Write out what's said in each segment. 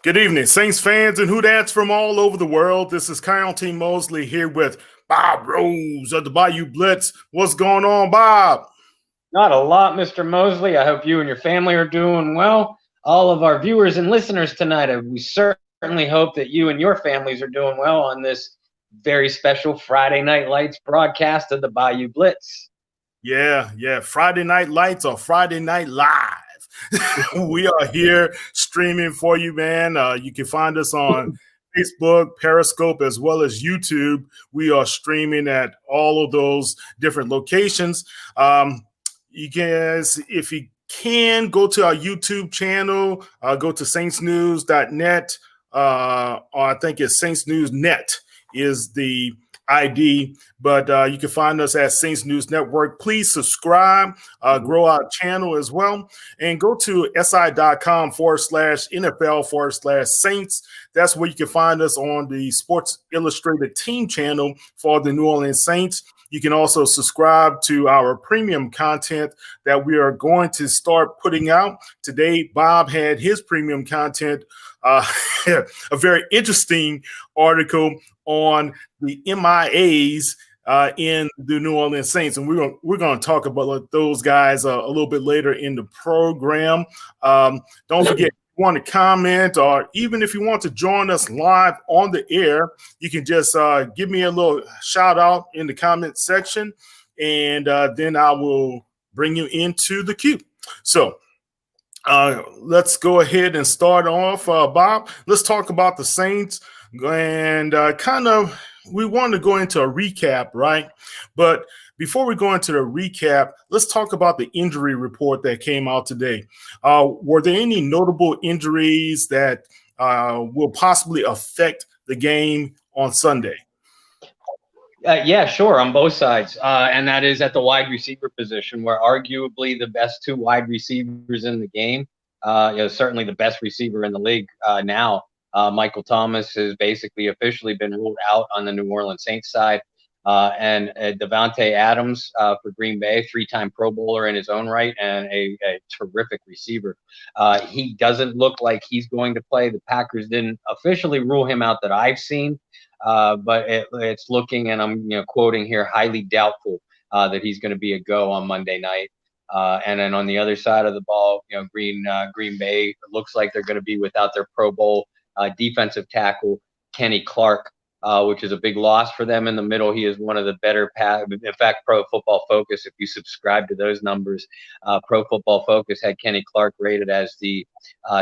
Good evening, Saints fans and Houdads from all over the world. This is County Mosley here with Bob Rose of the Bayou Blitz. What's going on, Bob? Not a lot, Mr. Mosley. I hope you and your family are doing well. All of our viewers and listeners tonight, we certainly hope that you and your families are doing well on this very special Friday Night Lights broadcast of the Bayou Blitz. Yeah. Friday Night Lights or Friday Night Live. We are here streaming for you, man. You can find us on Facebook, Periscope, as well as YouTube. We are streaming at all of those different locations. You guys, if you can, go to our YouTube channel, go to saintsnews.net, or I think it's saintsnewsnet is the ID, but you can find us at Saints News Network. Please subscribe, grow our channel as well, and go to si.com/NFL/Saints. That's where you can find us on the Sports Illustrated team channel for the New Orleans Saints. You can also subscribe to our premium content that we are going to start putting out. Today, Bob had his premium content, a very interesting article on the MIAs in the New Orleans Saints, and we're going to talk about those guys a little bit later in the program. Don't forget, if you want to comment, or even if you want to join us live on the air, you can just give me a little shout out in the comment section, and then I will bring you into the queue. So let's go ahead and start off, Bob. Let's talk about the Saints, and we want to go into a recap, right? But before we go into the recap, let's talk about the injury report that came out today. Were there any notable injuries that will possibly affect the game on Sunday? Yeah, sure, on both sides. And that is at the wide receiver position, where arguably the best two wide receivers in the game, certainly the best receiver in the league now. Michael Thomas has basically officially been ruled out on the New Orleans Saints side. And Davante Adams for Green Bay, three-time Pro Bowler in his own right, and a terrific receiver. He doesn't look like he's going to play. The Packers didn't officially rule him out that I've seen, but it's looking, and I'm quoting here, highly doubtful that he's going to be a go on Monday night. And then on the other side of the ball, Green Bay looks like they're going to be without their Pro Bowl defensive tackle, Kenny Clark, which is a big loss for them in the middle. He is one of the better in fact, Pro Football Focus, if you subscribe to those numbers, Pro Football Focus had Kenny Clark rated as the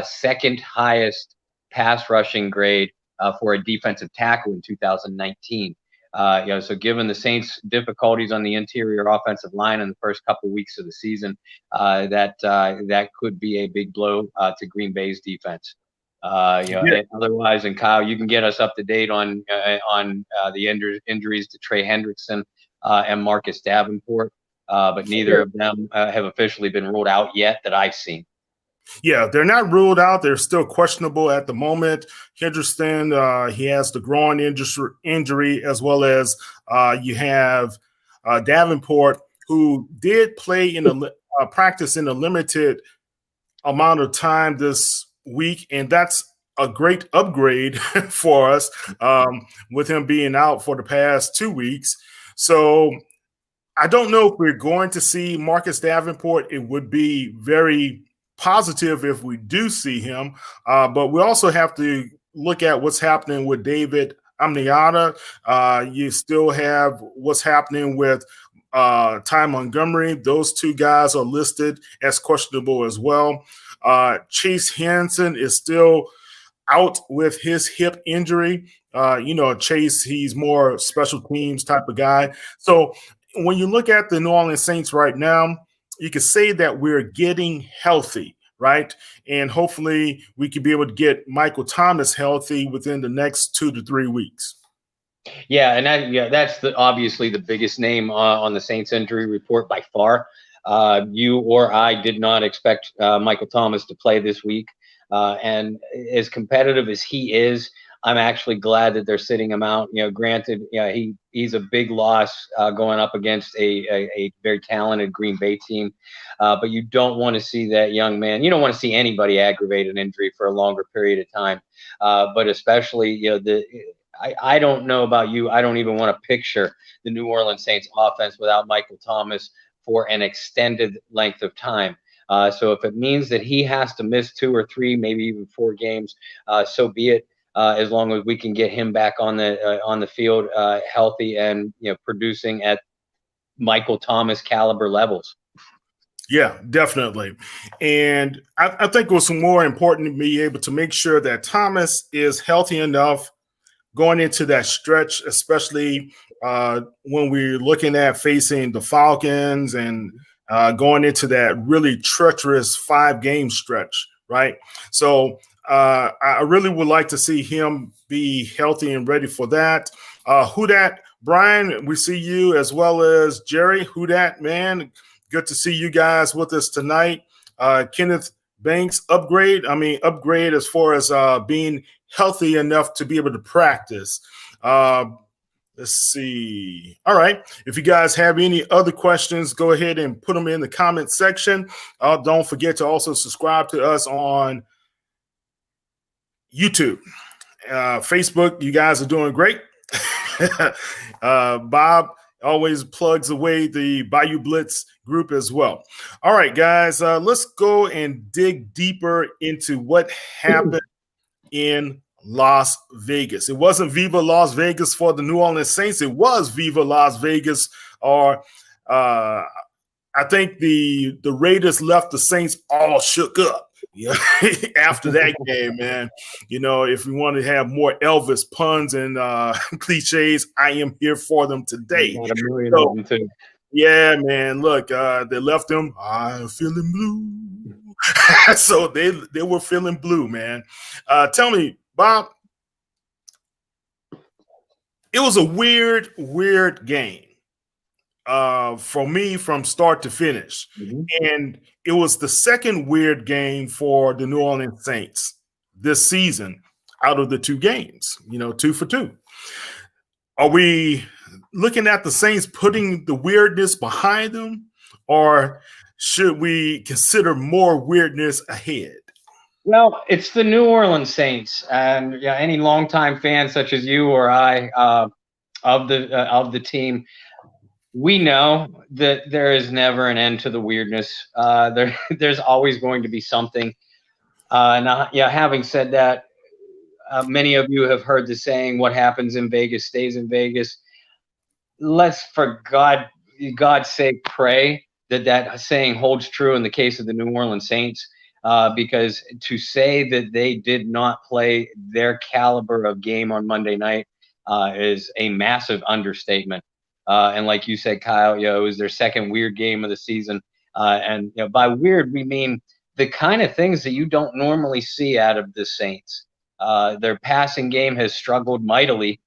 second highest pass rushing grade for a defensive tackle in 2019. So given the Saints' difficulties on the interior offensive line in the first couple of weeks of the season, that could be a big blow to Green Bay's defense. Otherwise, and Kyle, you can get us up to date on the injuries to Trey Hendrickson and Marcus Davenport, but neither of them have officially been ruled out yet that I've seen. Yeah, they're not ruled out. They're still questionable at the moment. Hendrickson, he has the groin injury, as well as you have Davenport, who did play in a practice in a limited amount of time this week, and that's a great upgrade for us with him being out for the past 2 weeks. So I don't know if we're going to see Marcus Davenport. It would be very positive if we do see him, but we also have to look at what's happening with David Amniata. You still have what's happening with Ty Montgomery. Those two guys are listed as questionable as well. Chase Hansen is still out with his hip injury. Chase, he's more special teams type of guy. So when you look at the New Orleans Saints right now, you can say that we're getting healthy, right? And hopefully we can be able to get Michael Thomas healthy within the next 2 to 3 weeks. Yeah, and that's obviously the biggest name on the Saints injury report by far. You or I did not expect Michael Thomas to play this week. And as competitive as he is, I'm actually glad that they're sitting him out. Granted, he's a big loss going up against a very talented Green Bay team, but you don't want to see that young man. You don't want to see anybody aggravate an injury for a longer period of time, but especially I don't know about you. I don't even want to picture the New Orleans Saints offense without Michael Thomas for an extended length of time. So if it means that he has to miss 2 or 3, maybe even 4 games, so be it. As long as we can get him back on the field, healthy and producing at Michael Thomas caliber levels. Yeah, definitely. And I think it was more important to be able to make sure that Thomas is healthy enough going into that stretch, especially when we're looking at facing the Falcons and going into that really treacherous 5-game stretch, right? So I really would like to see him be healthy and ready for that. Who dat? Brian, we see you as well as Jerry. Who dat, man? Good to see you guys with us tonight. Kenneth Banks, upgrade as far as being healthy enough to be able to practice. Let's see. All right. If you guys have any other questions, go ahead and put them in the comment section. Don't forget to also subscribe to us on YouTube. Facebook, you guys are doing great. Bob always plugs away the Bayou Blitz group as well. All right, guys, let's go and dig deeper into what happened in Las Vegas. It wasn't Viva Las Vegas for the New Orleans Saints. It was Viva Las Vegas, or I think the Raiders left the Saints all shook up. Yeah, after that game, man. If we want to have more Elvis puns and cliches, I am here for them today. Got a million of them too. Yeah, man. Look, they left them. I'm feeling blue. So they were feeling blue, man. Tell me, Bob. It was a weird game. For me from start to finish. Mm-hmm. And it was the second weird game for the New Orleans Saints this season out of the 2 games, 2 for 2. Are we looking at the Saints putting the weirdness behind them, or should we consider more weirdness ahead? Well, it's the New Orleans Saints, and any longtime fan such as you or I of the team, we know that there is never an end to the weirdness. There's always going to be something. Having said that, many of you have heard the saying, "What happens in Vegas stays in Vegas." Let's, for God's sake, pray that saying holds true in the case of the New Orleans Saints, because to say that they did not play their caliber of game on Monday night is a massive understatement. And like you said, Kyle, it was their second weird game of the season. And by weird, we mean the kind of things that you don't normally see out of the Saints. Their passing game has struggled mightily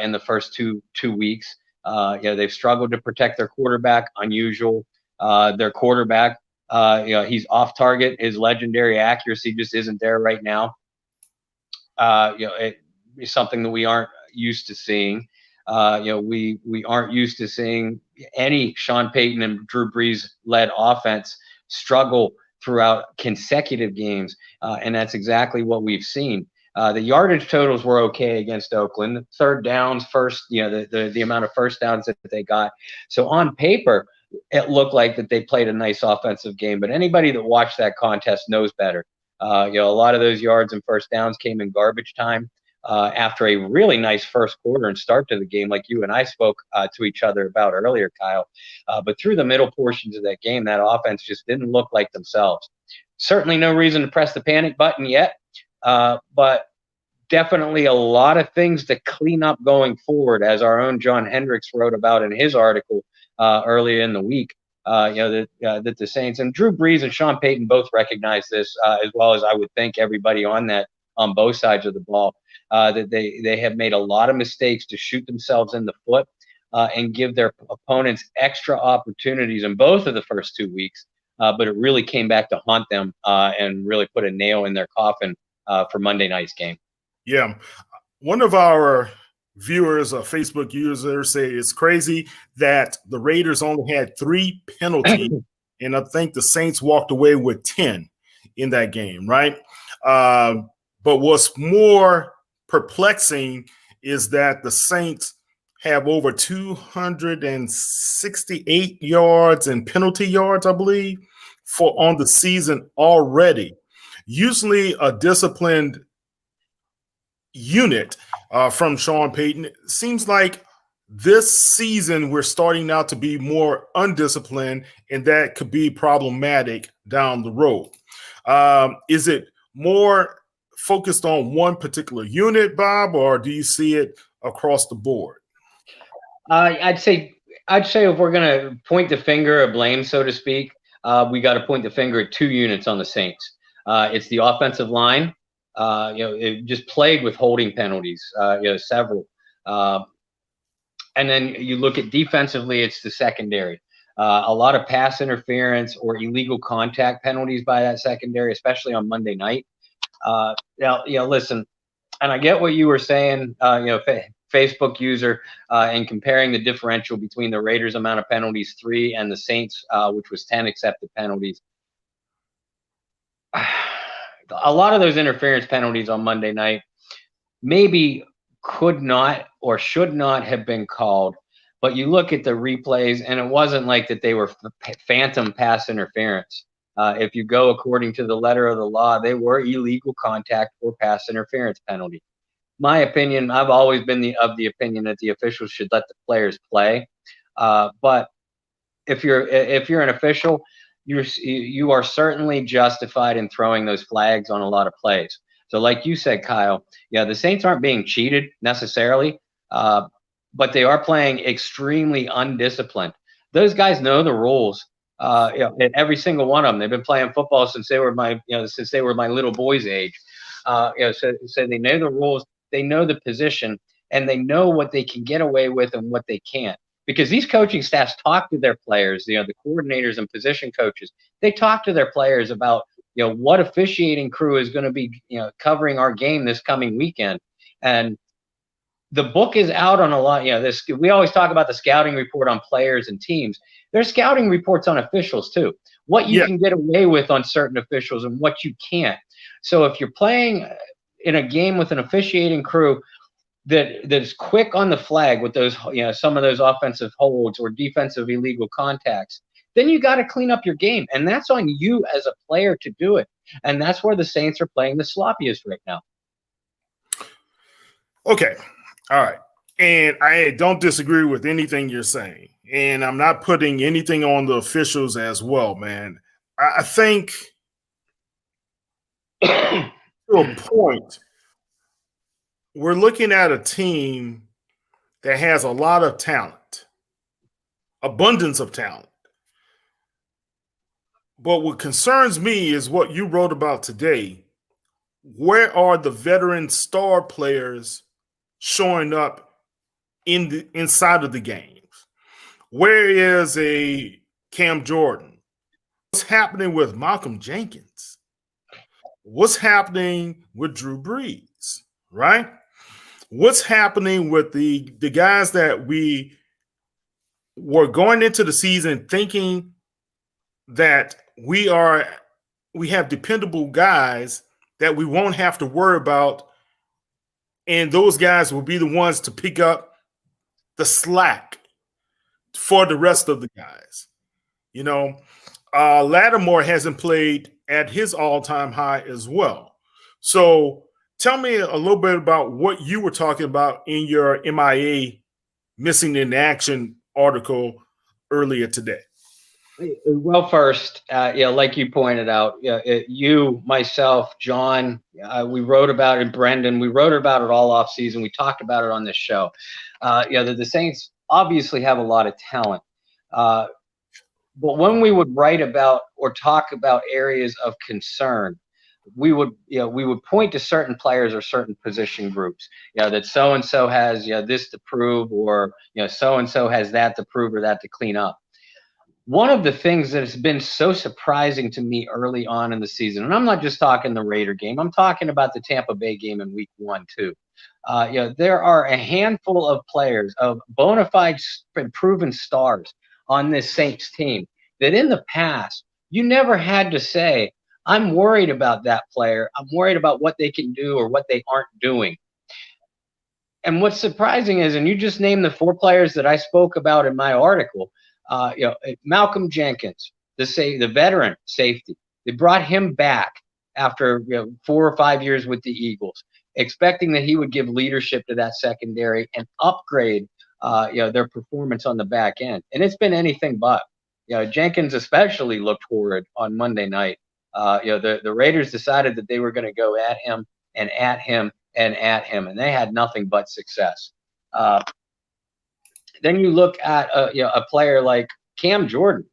in the first two weeks. They've struggled to protect their quarterback, unusual. Their quarterback, he's off target. His legendary accuracy just isn't there right now. It's something that we aren't used to seeing. We aren't used to seeing any Sean Payton and Drew Brees led offense struggle throughout consecutive games, and that's exactly what we've seen. The yardage totals were okay against Oakland. Third downs, the amount of first downs that they got. So on paper, it looked like that they played a nice offensive game. But anybody that watched that contest knows better. A lot of those yards and first downs came in garbage time. After a really nice first quarter and start to the game, like you and I spoke to each other about earlier, Kyle. But through the middle portions of that game, that offense just didn't look like themselves. Certainly no reason to press the panic button yet, but definitely a lot of things to clean up going forward, as our own John Hendricks wrote about in his article earlier in the week. That the Saints and Drew Brees and Sean Payton both recognize this, as well as I would think everybody on both sides of the ball. That they have made a lot of mistakes to shoot themselves in the foot and give their opponents extra opportunities in both of the first 2 weeks. But it really came back to haunt them and really put a nail in their coffin for Monday night's game. Yeah. One of our viewers, a Facebook user, say it's crazy that the Raiders only had 3 penalties, and I think the Saints walked away with 10 in that game, right? But what's more perplexing is that the Saints have over 268 yards and penalty yards, I believe, for on the season already. Usually a disciplined unit from Sean Payton. It seems like this season we're starting out to be more undisciplined, and that could be problematic down the road. Is it more focused on one particular unit, Bob, or do you see it across the board? I'd say if we're going to point the finger of blame, so to speak, we got to point the finger at 2 units on the Saints. It's the offensive line. It just plagued with holding penalties, several. And then you look at defensively, it's the secondary. A lot of pass interference or illegal contact penalties by that secondary, especially on Monday night. Listen, and I get what you were saying, Facebook user, and comparing the differential between the Raiders' amount of penalties, 3, and the Saints, which was 10 accepted penalties. A lot of those interference penalties on Monday night maybe could not or should not have been called, but you look at the replays and it wasn't like that they were phantom pass interference. If you go according to the letter of the law, they were illegal contact or pass interference penalty. My opinion, I've always been of the opinion that the officials should let the players play. But if you're an official, you are certainly justified in throwing those flags on a lot of plays. So like you said, Kyle, the Saints aren't being cheated necessarily, but they are playing extremely undisciplined. Those guys know the rules. And every single one of them, they've been playing football since they were my little boy's age. So they know the rules, they know the position, and they know what they can get away with and what they can't. Because these coaching staffs talk to their players, the coordinators and position coaches. They talk to their players about what officiating crew is going to be covering our game this coming weekend, and the book is out on a lot. We always talk about the scouting report on players and teams. There's scouting reports on officials too. What you can get away with on certain officials and what you can't. So if you're playing in a game with an officiating crew that is quick on the flag with those, some of those offensive holds or defensive illegal contacts, then you got to clean up your game, and that's on you as a player to do it. And that's where the Saints are playing the sloppiest right now. Okay. All right. And I don't disagree with anything you're saying. And I'm not putting anything on the officials as well, man. I think to a point, we're looking at a team that has a lot of talent, abundance of talent. But what concerns me is what you wrote about today. Where are the veteran star players showing up inside of the games? Where is a Cam Jordan? What's happening with Malcolm Jenkins? What's happening with Drew Brees, right? What's happening with the guys that we were going into the season thinking that we have dependable guys that we won't have to worry about, and those guys will be the ones to pick up the slack for the rest of the guys. Lattimore hasn't played at his all-time high as well. So tell me a little bit about what you were talking about in your MIA Missing in Action article earlier today. Well, first, like you pointed out, you, myself, John, we wrote about it, Brendan, we wrote about it all off season. We talked about it on this show. The Saints obviously have a lot of talent. But when we would write about or talk about areas of concern, we would point to certain players or certain position groups, that so-and-so has, this to prove, or, so-and-so has that to prove or that to clean up. one of the things that has been so surprising to me early on in the season, and I'm not just talking the Raider game, I'm talking about the Tampa Bay game in week 1 too. There are a handful of players, of bona fide and proven stars on this Saints team that in the past, you never had to say, I'm worried about that player. I'm worried about what they can do or what they aren't doing. And what's surprising is, and you just named the 4 players that I spoke about in my article, Malcolm Jenkins, the veteran safety. They brought him back after 4 or 5 years with the Eagles, expecting that he would give leadership to that secondary and upgrade their performance on the back end. And it's been anything but. Jenkins especially looked horrid on Monday night. The Raiders decided that they were going to go at him and at him and at him, and they had nothing but success. Then you look at a player like Cam Jordan.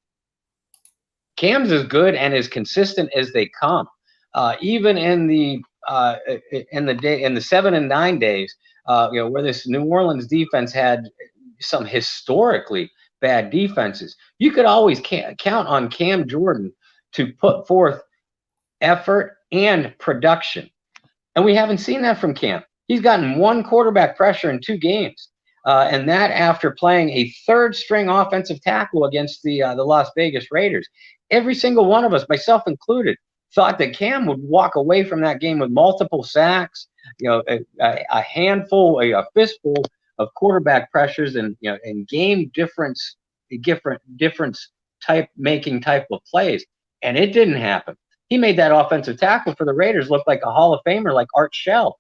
Cam's as good and as consistent as they come. Even in the 7 and 9 days, where this New Orleans defense had some historically bad defenses, you could always count on Cam Jordan to put forth effort and production. And we haven't seen that from Cam. He's gotten 1 quarterback pressure in 2 games. And that after playing a 3rd string offensive tackle against the Las Vegas Raiders. Every single one of us, myself included, thought that Cam would walk away from that game with multiple sacks, a handful, a fistful of quarterback pressures and game difference type of plays. And it didn't happen. He made that offensive tackle for the Raiders look like a Hall of Famer, like Art Shell.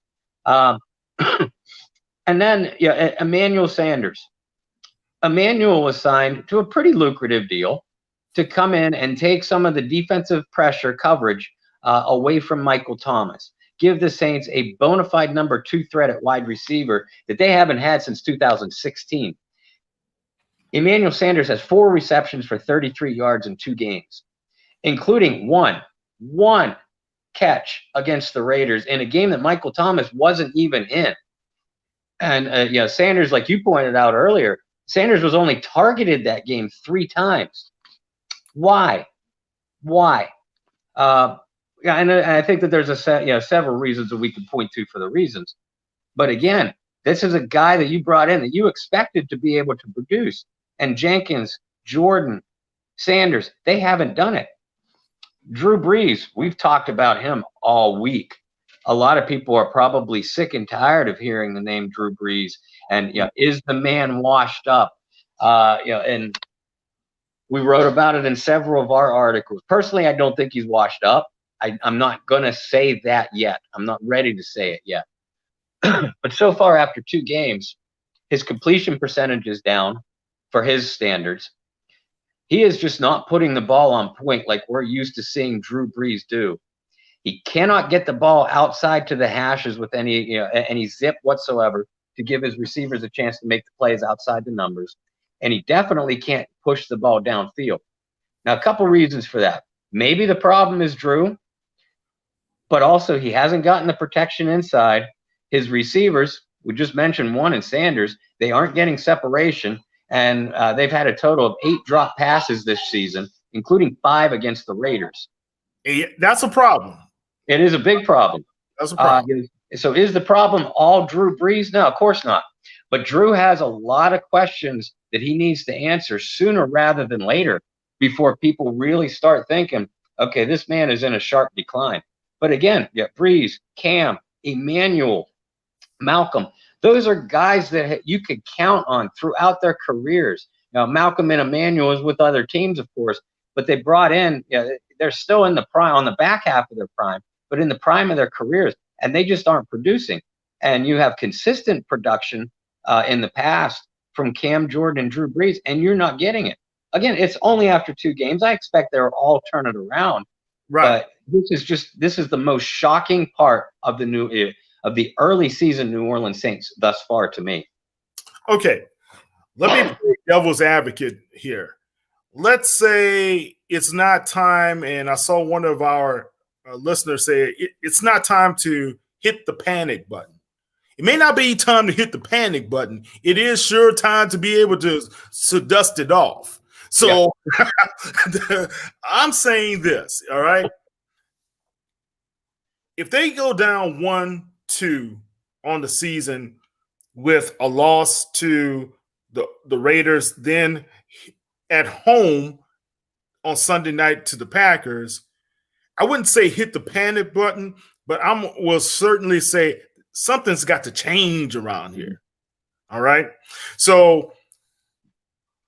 And then Emmanuel Sanders. Emmanuel was signed to a pretty lucrative deal to come in and take some of the defensive pressure coverage away from Michael Thomas. Give the Saints a bona fide number 2 threat at wide receiver that they haven't had since 2016. Emmanuel Sanders has 4 receptions for 33 yards in 2 games, including one catch against the Raiders in a game that Michael Thomas wasn't even in. And Sanders, like you pointed out earlier, Sanders was only targeted that game 3 times. Why? And I think that there's several reasons that we could point to for the reasons. But again, this is a guy that you brought in that you expected to be able to produce. And Jenkins, Jordan, Sanders, they haven't done it. Drew Brees, we've talked about him all week. A lot of people are probably sick and tired of hearing the name Drew Brees. And is the man washed up? And we wrote about it in several of our articles. Personally, I don't think he's washed up. I'm not going to say that yet. I'm not ready to say it yet. But so far, after 2 games, his completion percentage is down for his standards. He is just not putting the ball on point like we're used to seeing Drew Brees do. He cannot get the ball outside to the hashes with any zip whatsoever to give his receivers a chance to make the plays outside the numbers. And he definitely can't push the ball downfield. Now, a couple reasons for that. Maybe the problem is Drew, but also he hasn't gotten the protection inside. His receivers, we just mentioned one in Sanders, they aren't getting separation. And they've had a total of 8 drop passes this season, including 5 against the Raiders. That's a problem. It is a big problem. That's a problem. So is the problem all Drew Brees? No, of course not. But Drew has a lot of questions that he needs to answer sooner rather than later before people really start thinking, okay, this man is in a sharp decline. But again, Brees, Cam, Emmanuel, Malcolm, those are guys that you could count on throughout their careers. Now, Malcolm and Emmanuel is with other teams, of course, but they brought in, they're still in the prime, on the back half of their prime, but in the prime of their careers, and they just aren't producing. And you have consistent production in the past from Cam Jordan and Drew Brees, and you're not getting it. Again, it's only after 2 games. I expect they'll all turn it around. Right. But this is the most shocking part of the early season New Orleans Saints thus far to me. Okay, let me play devil's advocate here. Let's say it's not time, and I saw one of our listeners say it's not time to hit the panic button. It may not be time to hit the panic button. It is sure time to be able to dust it off. So I'm saying this, all right? If they go down 1-2 on the season with a loss to the Raiders, then at home on Sunday night to the Packers, I wouldn't say hit the panic button, but will certainly say something's got to change around here. All right. So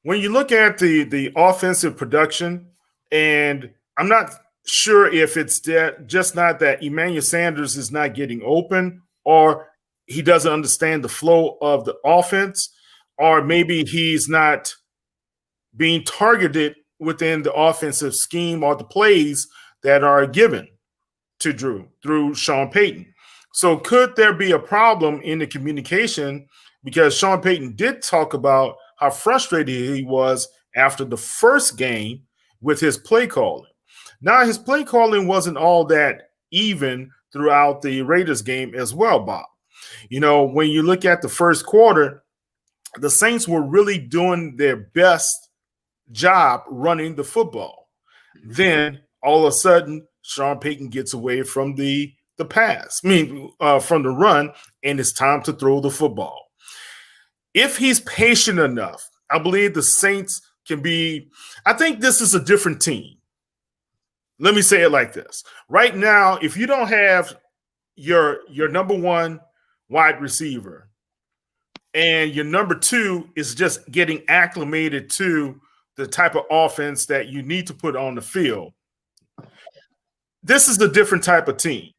when you look at the offensive production, and I'm not sure if it's just not that Emmanuel Sanders is not getting open, or he doesn't understand the flow of the offense, or maybe he's not being targeted within the offensive scheme or the plays that are given to Drew through Sean Payton. So could there be a problem in the communication? Because Sean Payton did talk about how frustrated he was after the first game with his play calling. Now, his play calling wasn't all that even throughout the Raiders game as well, Bob. You know, when you look at the first quarter, the Saints were really doing their best job running the football. Then all of a sudden, Sean Payton gets away from the pass, from the run, and it's time to throw the football. If he's patient enough, I believe the Saints can be – I think this is a different team. Let me say it like this. Right now, if you don't have your number one wide receiver and your number two is just getting acclimated to the type of offense that you need to put on the field, this is a different type of team.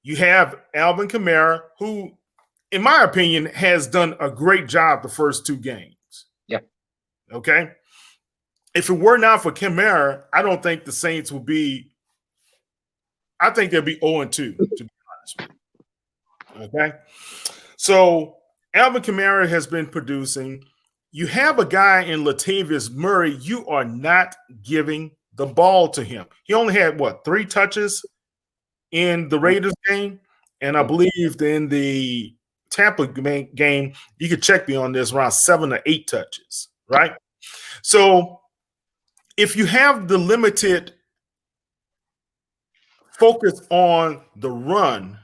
You have Alvin Kamara, who, in my opinion, has done a great job the first two games. Yeah. Okay. If it were not for Kamara, I don't think the Saints will be – I think they'll be 0-2, to be honest with you. Okay. So Alvin Kamara has been producing. You have a guy in Latavius Murray. You are not giving the ball to him. He only had, 3 touches in the Raiders game? And I believe in the Tampa game, you could check me on this, around 7 or 8 touches, right? So if you have the limited focus on the run,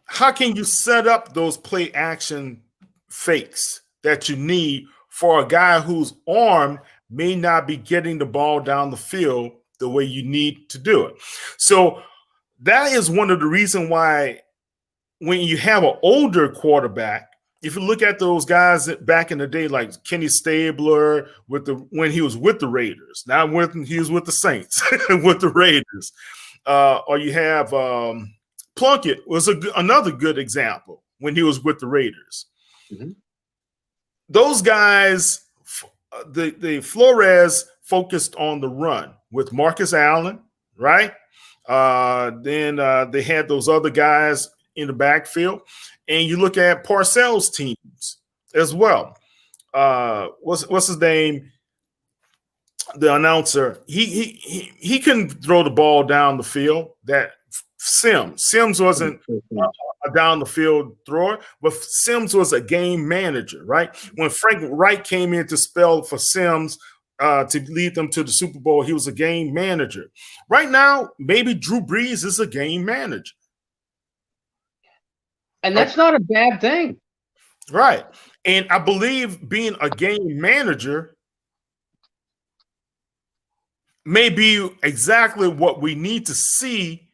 how can you set up those play action fakes that you need for a guy whose arm may not be getting the ball down the field the way you need to do it? So that is one of the reasons why when you have an older quarterback, if you look at those guys back in the day, like Kenny Stabler when he was with the Raiders, not when he was with the Saints, with the Raiders, or you have Plunkett was another good example when he was with the Raiders. Mm-hmm. Those guys, the Flores focused on the run with Marcus Allen, right? Then they had those other guys in the backfield. And you look at Parcells' teams as well. What's his name? The announcer. He couldn't throw the ball down the field. That Sims wasn't a down the field thrower, but Sims was a game manager, right? When Frank Wright came in to spell for Sims to lead them to the Super Bowl, he was a game manager. Right now, maybe Drew Brees is a game manager. And that's not a bad thing. Right. And I believe being a game manager may be exactly what we need to see,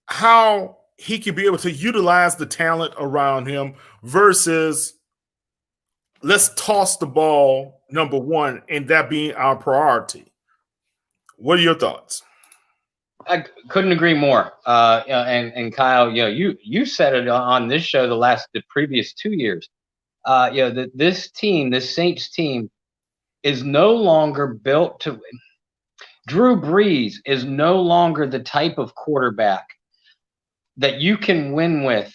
how he can be able to utilize the talent around him versus let's toss the ball, number one, and that being our priority. What are your thoughts? I couldn't agree more. And Kyle, you said it on this show the previous 2 years. This Saints team, is no longer built to win. Drew Brees is no longer the type of quarterback that you can win with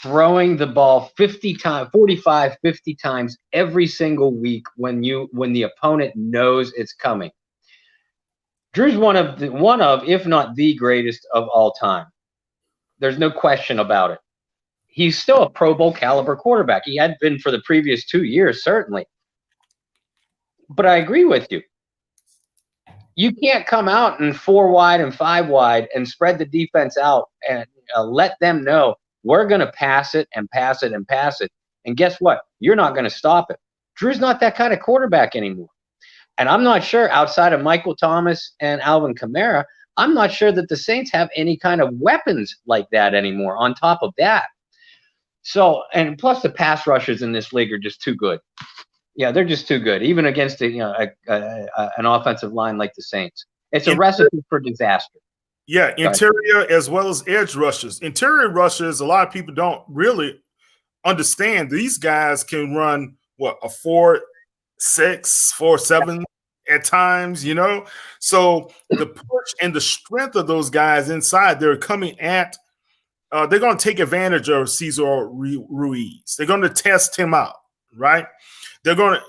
throwing the ball 45, 50 times every single week when the opponent knows it's coming. Drew's one of, if not the greatest of all time. There's no question about it. He's still a Pro Bowl caliber quarterback. He had been for the previous 2 years, certainly. But I agree with you. You can't come out in 4 wide and 5 wide and spread the defense out and let them know we're going to pass it and pass it and pass it. And guess what? You're not going to stop it. Drew's not that kind of quarterback anymore. And I'm not sure, outside of Michael Thomas and Alvin Kamara, I'm not sure that the Saints have any kind of weapons like that anymore on top of that. So, and plus the pass rushers in this league are just too good. Yeah, they're just too good, even against an offensive line like the Saints. It's a recipe for disaster. Yeah, interior as well as edge rushers. Interior rushers, a lot of people don't really understand. These guys can run, a 4.6, 4.7 at times, So the push and the strength of those guys inside, they're coming at they're going to take advantage of Cesar Ruiz. They're going to test him out, right?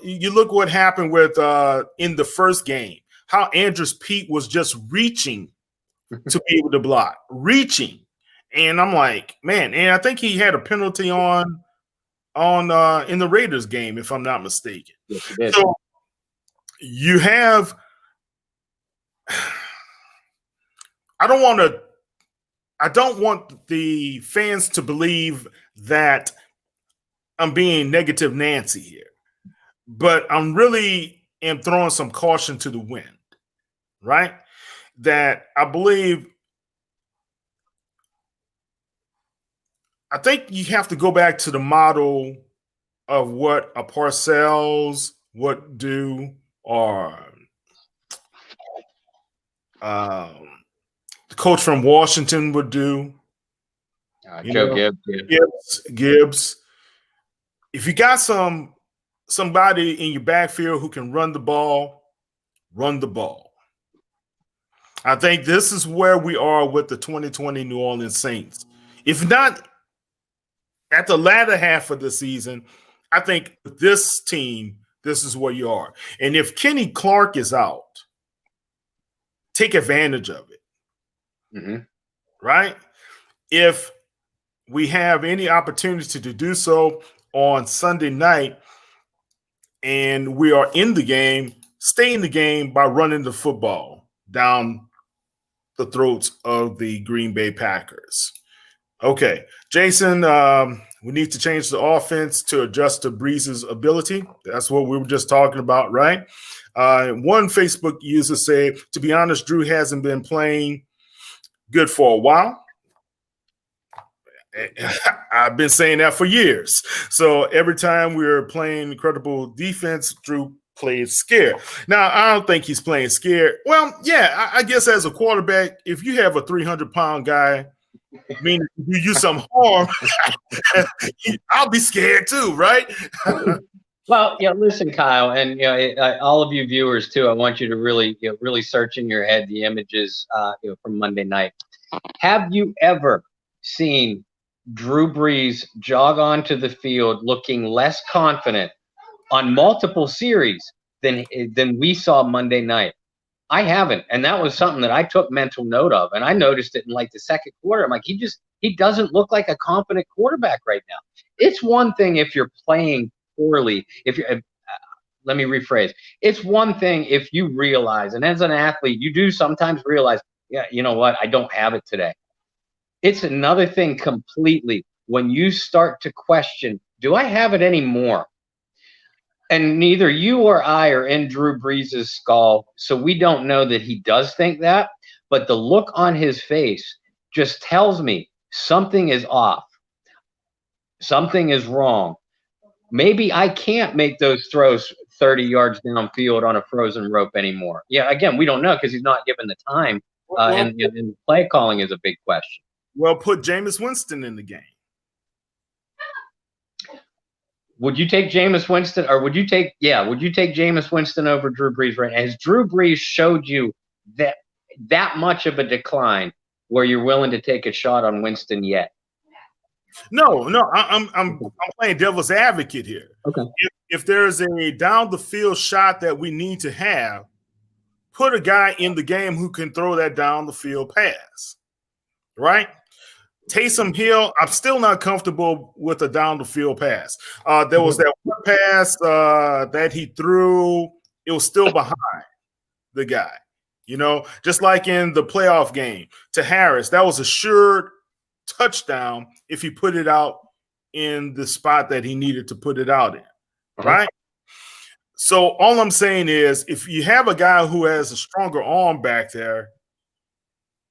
You look what happened with in the first game, how Andrews Pete was just reaching to be able to block, reaching. And I'm like, man, and I think he had a penalty on in the Raiders game, if I'm not mistaken. Yes, so you have I don't want the fans to believe that I'm being negative Nancy here. But I'm really am throwing some caution to the wind, right? That I think you have to go back to the model of what a Parcells would do, or the coach from Washington would do. Joe Gibbs. If you got somebody in your backfield who can run the ball, run the ball. I think this is where we are with the 2020 New Orleans Saints. If not at the latter half of the season, I think this team, this is where you are. And if Kenny Clark is out, take advantage of it. Mm-hmm. Right? If we have any opportunity to do so on Sunday night and we are in the game, stay in the game by running the football down the throats of the Green Bay Packers. Okay, Jason, we need to change the offense to adjust to Brees' ability. That's what we were just talking about, right? One Facebook user said, to be honest, Drew hasn't been playing good for a while. I've been saying that for years. So every time we're playing incredible defense, Drew plays scared. Now, I don't think he's playing scared. Well, yeah, I guess as a quarterback, if you have a 300-pound guy, meaning you do some harm, I'll be scared too, right? Well, listen, Kyle, and all of you viewers too. I want you to really search in your head the images, from Monday night. Have you ever seen Drew Brees jog onto the field looking less confident on multiple series than we saw Monday night? I haven't, and that was something that I took mental note of, and I noticed it in like the second quarter. I'm like, he doesn't look like a confident quarterback right now. It's one thing if you're playing poorly. Let me rephrase. It's one thing if you realize, and as an athlete, you do sometimes realize, yeah, you know what, I don't have it today. It's another thing completely when you start to question, do I have it anymore? And neither you or I are in Drew Brees' skull, so we don't know that he does think that. But the look on his face just tells me something is off. Something is wrong. Maybe I can't make those throws 30 yards downfield on a frozen rope anymore. Yeah, again, we don't know because he's not given the time, and play calling is a big question. Well, put Jameis Winston in the game. Would you take Jameis Winston, or would you take Jameis Winston over Drew Brees? Right? Has Drew Brees showed you that much of a decline where you're willing to take a shot on Winston yet? No, I'm playing devil's advocate here. Okay. If there's a down the field shot that we need to have, put a guy in the game who can throw that down the field pass, right? Taysom Hill, I'm still not comfortable with a down the field pass. There was that one pass that he threw it was still behind the guy. Just like in the playoff game to Harris, that was a sure touchdown if he put it out in the spot that he needed to put it out in, right? So all I'm saying is if you have a guy who has a stronger arm back there,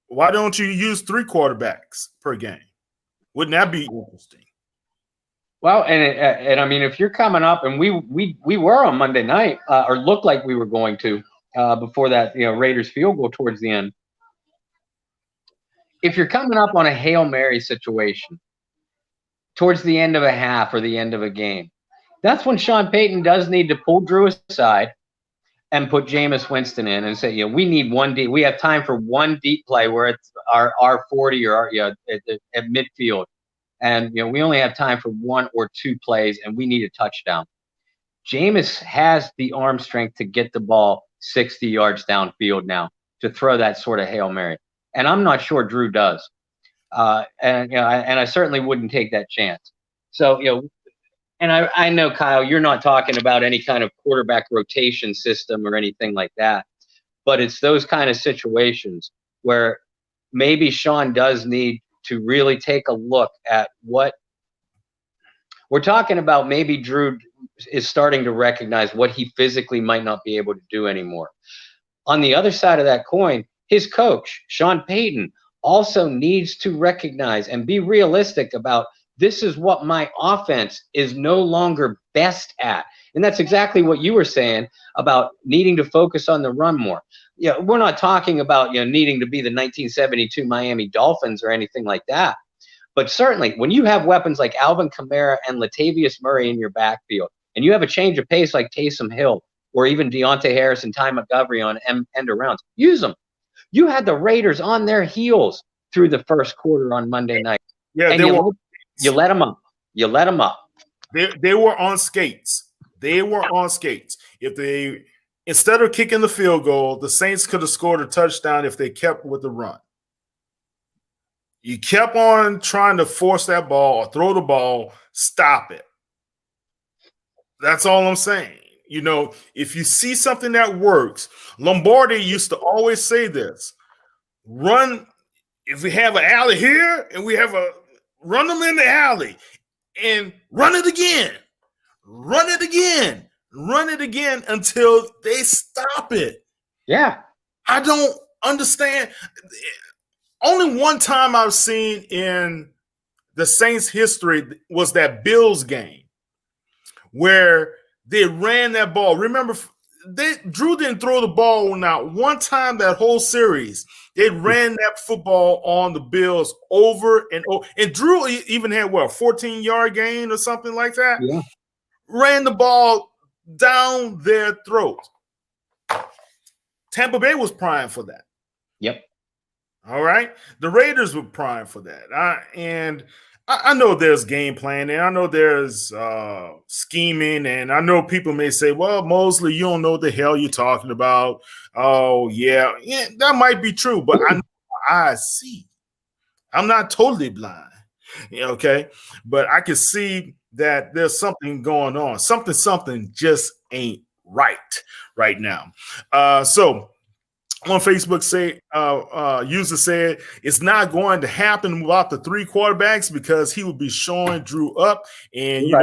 why don't you use 3 quarterbacks per game? Wouldn't that be interesting? Well, and I mean, if you're coming up, and we were on Monday night, or looked like we were going to before that, Raiders field goal towards the end. If you're coming up on a Hail Mary situation towards the end of a half or the end of a game, that's when Sean Payton does need to pull Drew aside and put Jameis Winston in and say, we need one deep. We have time for one deep play where it's our 40 or at midfield. And, we only have time for 1 or 2 plays, and we need a touchdown. Jameis has the arm strength to get the ball 60 yards downfield now to throw that sort of Hail Mary. And I'm not sure Drew does. And I certainly wouldn't take that chance. So, and I know, Kyle, you're not talking about any kind of quarterback rotation system or anything like that. But it's those kind of situations where maybe Sean does need to really take a look at what we're talking about. Maybe Drew is starting to recognize what he physically might not be able to do anymore. On the other side of that coin, his coach, Sean Payton, also needs to recognize and be realistic about this is what my offense is no longer best at. And that's exactly what you were saying about needing to focus on the run more. We're not talking about needing to be the 1972 Miami Dolphins or anything like that. But certainly when you have weapons like Alvin Kamara and Latavius Murray in your backfield, and you have a change of pace like Taysom Hill or even Deontay Harris and Ty Montgomery on end arounds, use them. You had the Raiders on their heels through the first quarter on Monday night. Yeah, and you let them up. You let them up. They were on skates. They were on skates. Instead of kicking the field goal, the Saints could have scored a touchdown if they kept with the run. You kept on trying to force that ball or throw the ball, stop it. That's all I'm saying. If you see something that works, Lombardi used to always say this: run. If we have an alley here and we have run them in the alley and run it again, run it again. Run it again until they stop it. Yeah. I don't understand. Only one time I've seen in the Saints' history was that Bills game where they ran that ball. Remember, Drew didn't throw the ball not one time that whole series. They ran that football on the Bills over and over. And Drew even had, a 14-yard gain or something like that? Yeah. Ran the ball down their throat. Tampa Bay was primed for that. Yep. All right. The Raiders were primed for that. And I know there's game planning. I know there's scheming. And I know people may say, well, Mosley, you don't know what the hell you're talking about. Oh, yeah, that might be true. But I see. I'm not totally blind. Okay. But I can see that there's something going on. Something just ain't right now. So on Facebook, user said it's not going to happen without the 3 quarterbacks because he would be showing Drew up, and you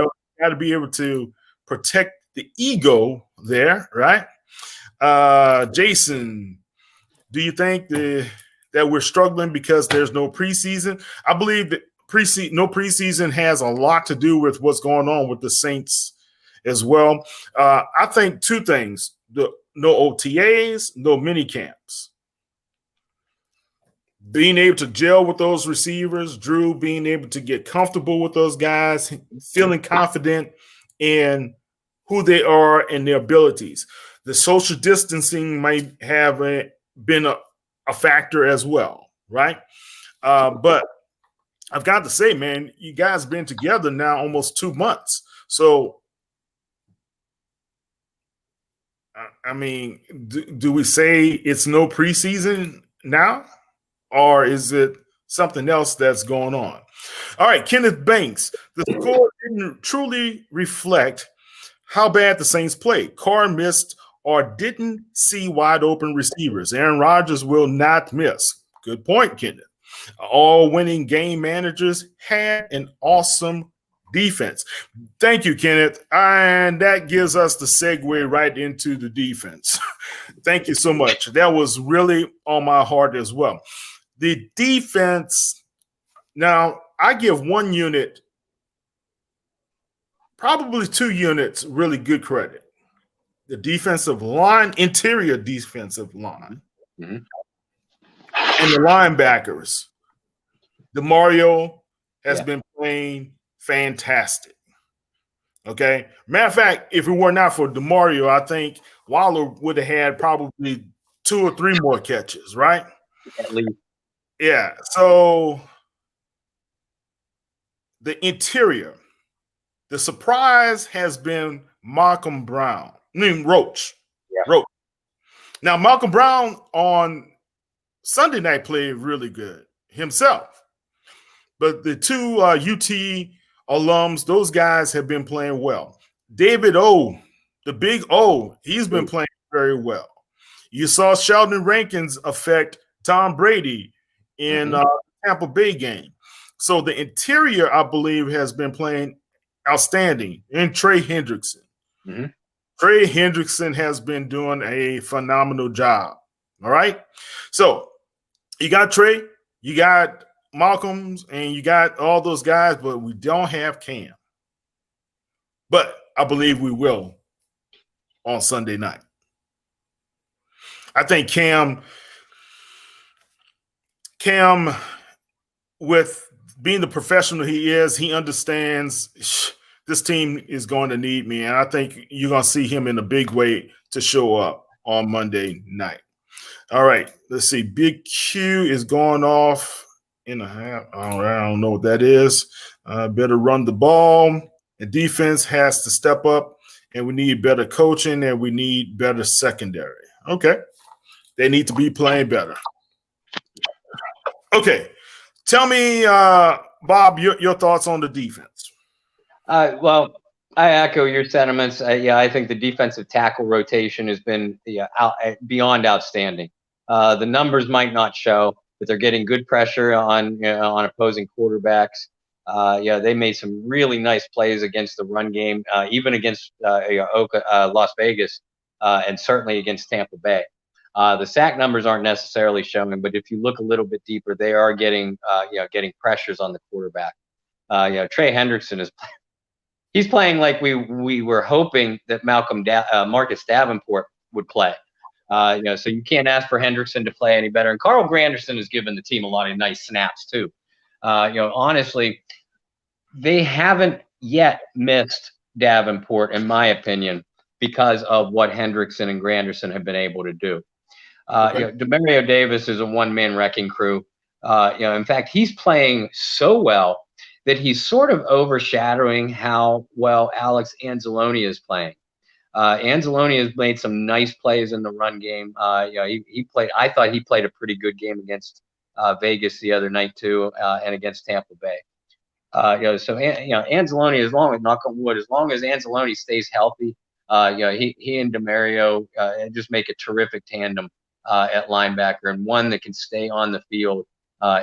got to be able to protect the ego there, right? Jason, do you think that we're struggling because there's no preseason? I believe that no preseason has a lot to do with what's going on with the Saints as well. I think 2 things: no OTAs, no mini camps. Being able to gel with those receivers, Drew being able to get comfortable with those guys, feeling confident in who they are and their abilities. The social distancing might have been a factor as well, right? But I've got to say, man, you guys been together now almost 2 months. So, I mean, do we say it's no preseason now? Or is it something else that's going on? All right, Kenneth Banks. The score didn't truly reflect how bad the Saints played. Carr missed or didn't see wide open receivers. Aaron Rodgers will not miss. Good point, Kenneth. All winning game managers had an awesome defense. Thank you, Kenneth. And that gives us the segue right into the defense. Thank you so much. That was really on my heart as well. The defense, now I give one unit, probably 2 units, really good credit. The defensive line, interior defensive line, and the linebackers. DeMario has been playing fantastic. Okay. Matter of fact, if it were not for DeMario, I think Waller would have had probably 2 or 3 more catches, right? At least. Yeah. So the interior, the surprise has been Malcolm Brown. Roach. Yeah. Roach. Now, Malcolm Brown on Sunday night played really good himself. But the 2 UT alums, those guys have been playing well. David O, the big O, he's been playing very well. You saw Sheldon Rankins affect Tom Brady in the Tampa Bay game. So the interior, I believe, has been playing outstanding. And Trey Hendrickson. Trey Hendrickson has been doing a phenomenal job. All right? So you got Trey, you got Malcolm's, and you got all those guys, but we don't have Cam. But I believe we will on Sunday night. I think Cam, with being the professional he is, he understands this team is going to need me, and I think you're going to see him in a big way to show up on Monday night. All right, let's see. Big Q is going off in a half. I don't know what that is. Better run the ball. The defense has to step up, and we need better coaching, and we need better secondary. Okay. They need to be playing better. Okay. Tell me, Bob, your thoughts on the defense. Well, I echo your sentiments. I think the defensive tackle rotation has been beyond outstanding. The numbers might not show, but they're getting good pressure on opposing quarterbacks. They made some really nice plays against the run game, even against Las Vegas, and certainly against Tampa Bay. The sack numbers aren't necessarily showing, but if you look a little bit deeper, they are getting pressures on the quarterback. Trey Hendrickson he's playing like we were hoping that Marcus Davenport would play. So you can't ask for Hendrickson to play any better. And Carl Granderson has given the team a lot of nice snaps too. Honestly, they haven't yet missed Davenport, in my opinion, because of what Hendrickson and Granderson have been able to do. Demario Davis is a one-man wrecking crew. In fact, he's playing so well that he's sort of overshadowing how well Alex Anzalone is playing. Anzalone has made some nice plays in the run game. He played. I thought he played a pretty good game against Vegas the other night too, and against Tampa Bay. Anzalone, knock on wood, as long as Anzalone stays healthy, he and Demario just make a terrific tandem at linebacker, and one that can stay on the field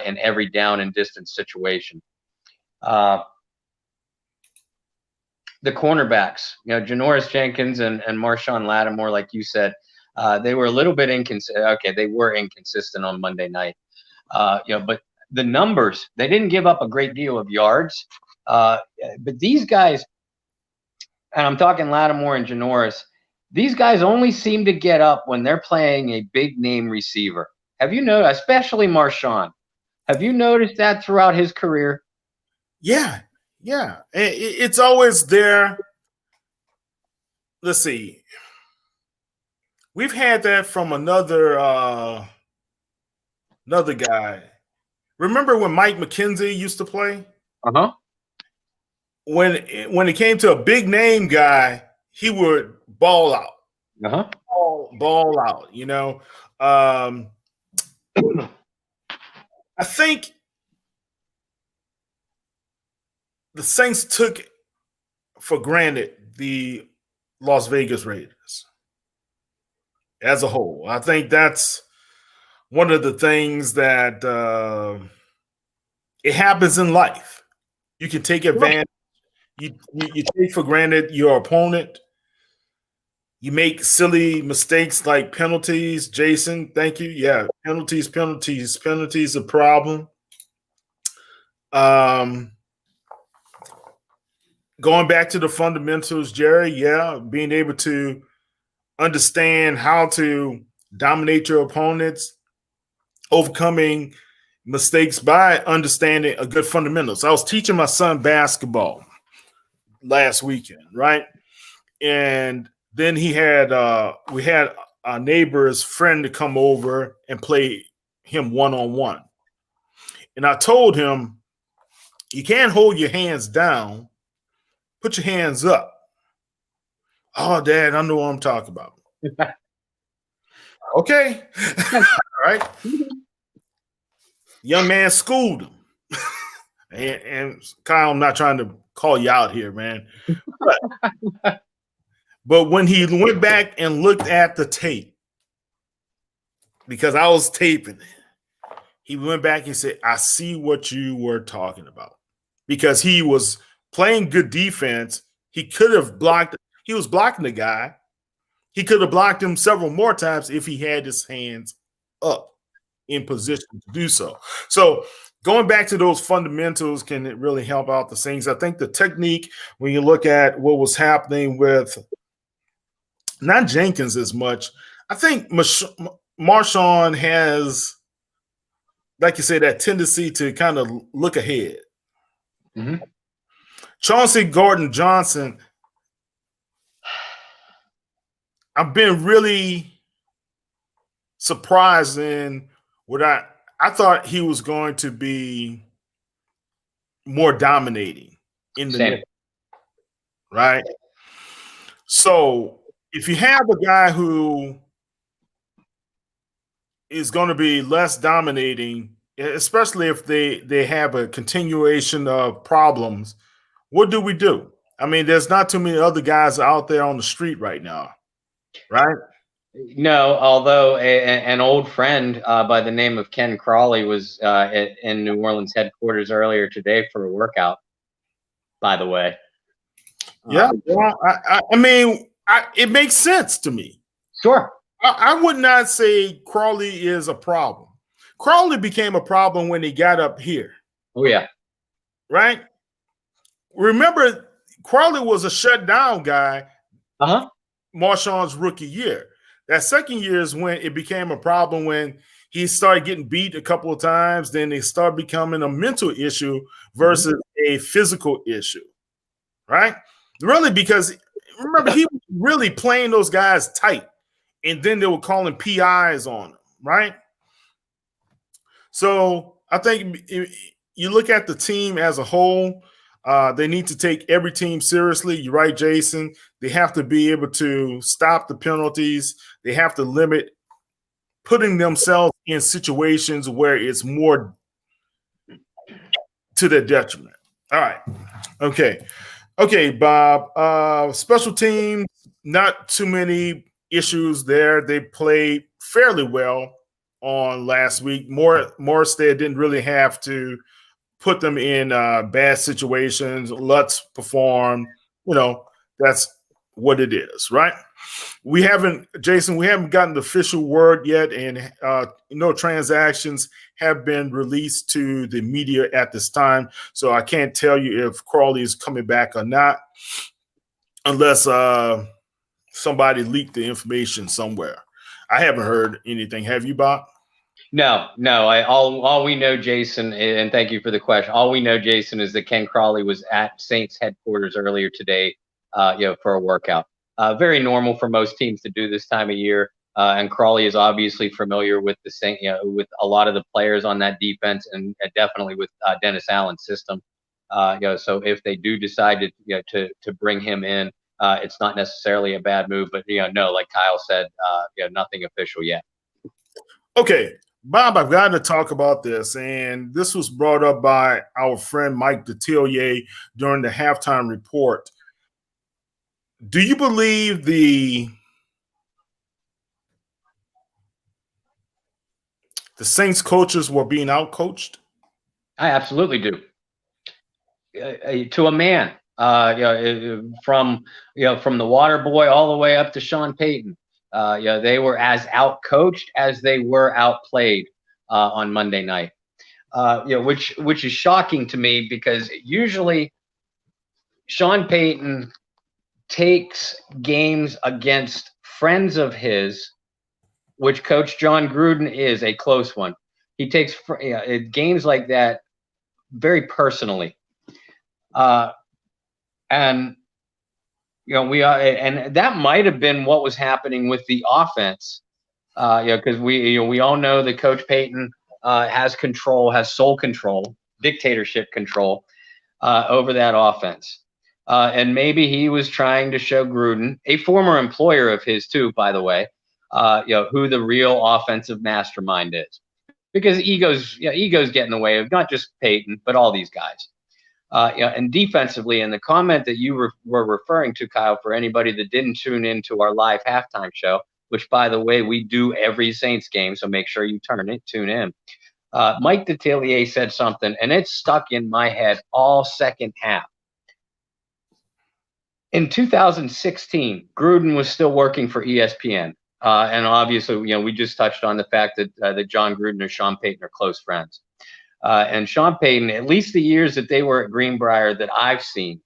in every down and distance situation. The cornerbacks, Janoris Jenkins and Marshawn Lattimore, like you said, they were a little bit inconsistent. Okay, they were inconsistent on Monday night. But the numbers, they didn't give up a great deal of yards. But these guys, and I'm talking Lattimore and Janoris, these guys only seem to get up when they're playing a big name receiver. Have you noticed, especially Marshawn? Have you noticed that throughout his career? Yeah. It's always there. Let's see. We've had that from another guy. Remember when Mike McKenzie used to play? When it came to a big name guy, he would ball out. Ball out, I think the Saints took for granted the Las Vegas Raiders. as a whole. I think that's one of the things that it happens in life. You can take advantage. You take for granted your opponent. You make silly mistakes like penalties. Jason, thank you. Yeah, penalties a problem. Going back to the fundamentals, Jerry, yeah, being able to understand how to dominate your opponents, overcoming mistakes by understanding a good fundamentals. I was teaching my son basketball last weekend, right? And then we had our neighbor's friend to come over and play him one-on-one. And I told him, you can't hold your hands down. Put your hands up. Oh, Dad, I know what I'm talking about. Okay. All right. Young man schooled him. and Kyle, I'm not trying to call you out here, man. But when he went back and looked at the tape, because I was taping it, he went back and said, I see what you were talking about. Because he was playing good defense. He could have blocked. He was blocking the guy. He could have blocked him several more times if he had his hands up in position to do so. So going back to those fundamentals can really help out the things. I think the technique, when you look at what was happening with not Jenkins as much, I think Marshawn has, like you say, that tendency to kind of look ahead. Mm-hmm. Chauncey Gordon-Johnson, I've been really surprised in what I thought he was going to be more dominating in the net, right? So if you have a guy who is going to be less dominating, especially if they have a continuation of problems, what do? I mean, there's not too many other guys out there on the street right now, right? No, although an old friend by the name of Ken Crawley was in New Orleans headquarters earlier today for a workout, by the way. Yeah, well, I mean, it makes sense to me. Sure. I would not say Crawley is a problem. Crawley became a problem when he got up here. Oh, yeah. Right? Remember, Crawley was a shutdown guy Marshawn's rookie year. That second year is when it became a problem when he started getting beat a couple of times. Then it started becoming a mental issue versus a physical issue, right? Really, because remember, he was really playing those guys tight, and then they were calling PIs on him, right? So I think you look at the team as a whole, they need to take every team seriously. You're right, Jason. They have to be able to stop the penalties. They have to limit putting themselves in situations where it's more to their detriment. All right. Okay, Bob. Special teams, not too many issues there. They played fairly well on last week. Morstead didn't really have to put them in bad situations. Lutz performed. That's what it is, right? Jason, we haven't gotten the official word yet, and no transactions have been released to the media at this time. So I can't tell you if Crawley is coming back or not, unless somebody leaked the information somewhere. I haven't heard anything. Have you, Bob? No. All we know, Jason, and thank you for the question. All we know, Jason, is that Ken Crawley was at Saints headquarters earlier today, for a workout. Very normal for most teams to do this time of year. And Crawley is obviously familiar with the Saint, with a lot of the players on that defense, and definitely with Dennis Allen's system. So if they do decide to bring him in, it's not necessarily a bad move. But no, like Kyle said, nothing official yet. Okay, Bob, I've got to talk about this, and this was brought up by our friend Mike Detillier during the halftime report. Do you believe the the Saints coaches were being outcoached? I absolutely do. To a man, from the water boy all the way up to Sean Payton. They were as outcoached as they were outplayed on Monday night. Which is shocking to me, because usually Sean Payton takes games against friends of his, which Coach John Gruden is a close one. He takes games like that very personally. And that might have been what was happening with the offense. Because we all know that Coach Payton has sole control, dictatorship control over that offense. And maybe he was trying to show Gruden, a former employer of his too, by the way, who the real offensive mastermind is. Because egos get in the way of not just Payton, but all these guys. And defensively, and the comment that you were referring to, Kyle, for anybody that didn't tune into our live halftime show, which, by the way, we do every Saints game, so make sure you tune in. Mike Detillier said something, and it stuck in my head all second half. In 2016, Gruden was still working for ESPN. And obviously, we just touched on the fact that John Gruden and Sean Payton are close friends. And Sean Payton, at least the years that they were at Greenbrier that I've seen,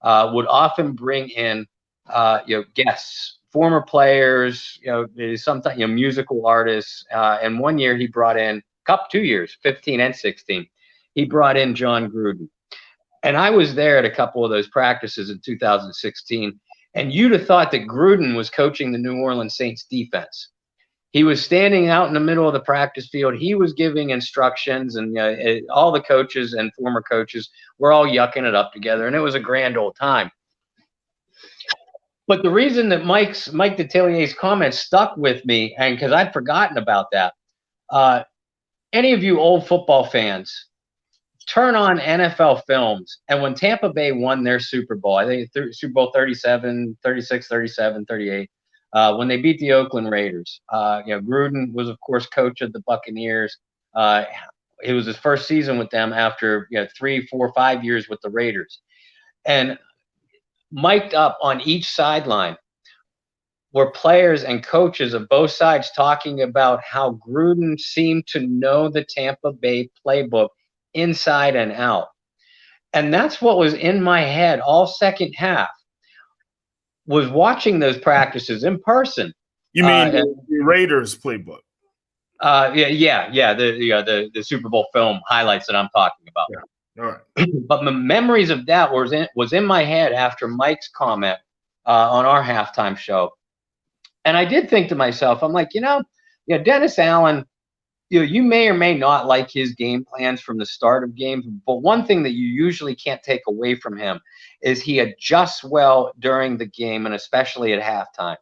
would often bring in guests, former players, sometimes musical artists. And one year he brought in 2 years, 15 and 16. He brought in John Gruden, and I was there at a couple of those practices in 2016. And you'd have thought that Gruden was coaching the New Orleans Saints defense. He was standing out in the middle of the practice field. He was giving instructions, and all the coaches and former coaches were all yucking it up together, and it was a grand old time. But the reason that Mike Detillier's comments stuck with me, and because I'd forgotten about that, any of you old football fans, turn on NFL films, and when Tampa Bay won their Super Bowl, I think Super Bowl 37, 36, 37, 38, when they beat the Oakland Raiders, Gruden was, of course, coach of the Buccaneers. It was his first season with them after 3, 4, 5 years with the Raiders. And mic'd up on each sideline were players and coaches of both sides talking about how Gruden seemed to know the Tampa Bay playbook inside and out. And that's what was in my head all second half, was watching those practices in person. You mean the Raiders playbook? The Super Bowl film highlights that I'm talking about. Yeah. All right. But the memories of that was in my head after Mike's comment on our halftime show. And I did think to myself, I'm like, Dennis Allen, you may or may not like his game plans from the start of games, but one thing that you usually can't take away from him is he adjusts well during the game, and especially at halftime.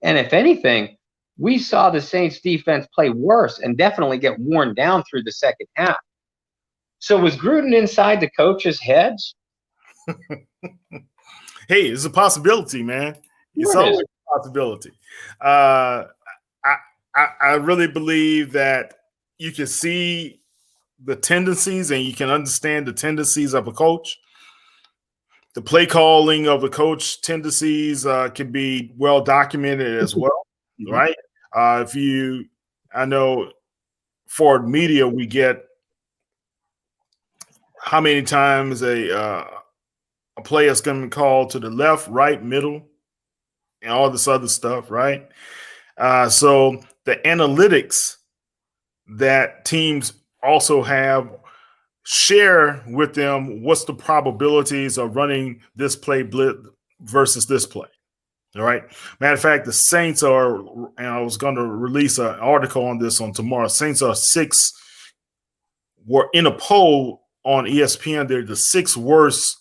And if anything, we saw the Saints defense play worse and definitely get worn down through the second half. So was Gruden inside the coaches' heads? Hey, it's a possibility, man. It's always a possibility. I really believe that you can see the tendencies and you can understand the tendencies of a coach. The play calling of a coach tendencies can be well documented as well, right? I know for media, we get how many times a play is going to be called to the left, right, middle, and all this other stuff, right? So the analytics that teams also share with them what's the probabilities of running this play blitz versus this play. All right. Matter of fact, the Saints are, and I was going to release an article on this on tomorrow. Saints were in a poll on ESPN. They're the 6th worst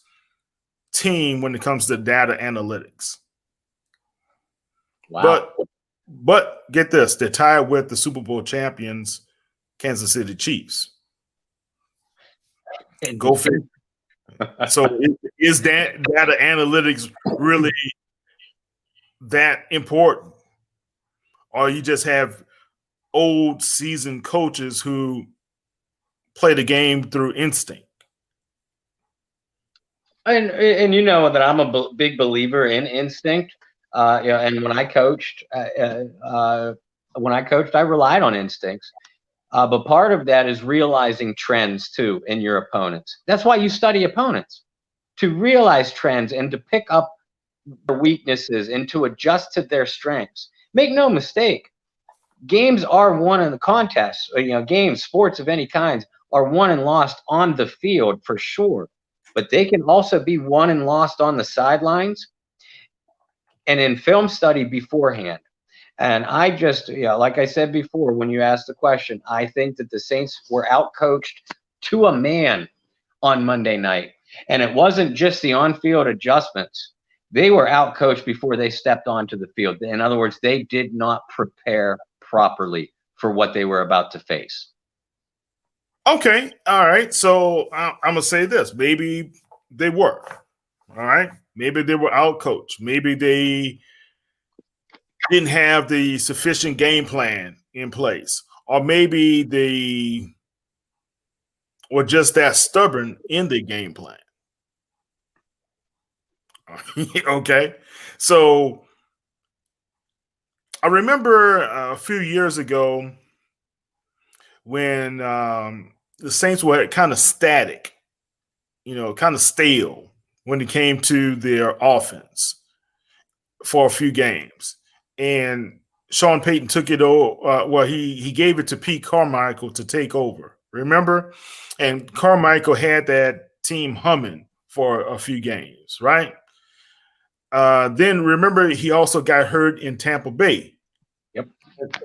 team when it comes to data analytics. Wow. But get this, they're tied with the Super Bowl champions, Kansas City Chiefs. Go figure. So is that data analytics really that important? Or you just have old seasoned coaches who play the game through instinct. And you know that I'm a big believer in instinct. And when I coached, I relied on instincts. But part of that is realizing trends too in your opponents. That's why you study opponents, to realize trends and to pick up their weaknesses and to adjust to their strengths. Make no mistake, games are won in the contests. Games, sports of any kind, are won and lost on the field for sure. But they can also be won and lost on the sidelines and in film study beforehand. And I just, like I said before, when you asked the question, I think that the Saints were outcoached to a man on Monday night. And it wasn't just the on-field adjustments. They were outcoached before they stepped onto the field. In other words, they did not prepare properly for what they were about to face. Okay. All right. So I'm going to say this. Maybe they were. All right. Maybe they were outcoached. Maybe they didn't have the sufficient game plan in place. Or maybe they were just that stubborn in the game plan. Okay. So I remember a few years ago when the Saints were kind of static, kind of stale when it came to their offense for a few games. And Sean Payton took it over. He gave it to Pete Carmichael to take over. Remember? And Carmichael had that team humming for a few games, right? Then remember, he also got hurt in Tampa Bay. Yep.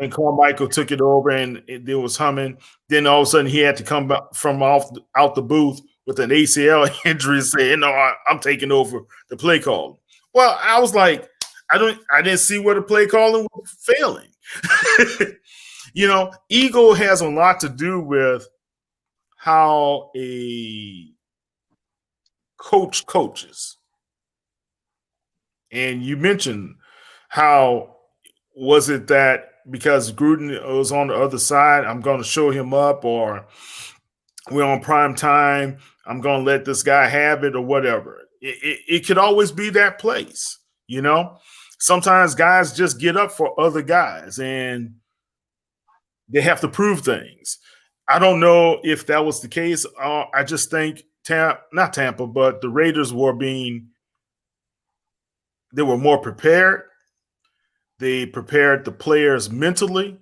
And Carmichael took it over, and it was humming. Then all of a sudden, he had to come back from out the booth with an ACL injury and say, "No, I'm taking over the play call." Well, I was like, I didn't see where the play calling was failing. Ego has a lot to do with how a coach coaches. And you mentioned how was it that because Gruden was on the other side, I'm going to show him up, or we're on prime time, I'm going to let this guy have it, or whatever. It could always be that place, Sometimes guys just get up for other guys and they have to prove things. I don't know if that was the case. I just think not Tampa, but the Raiders they were more prepared. They prepared the players mentally.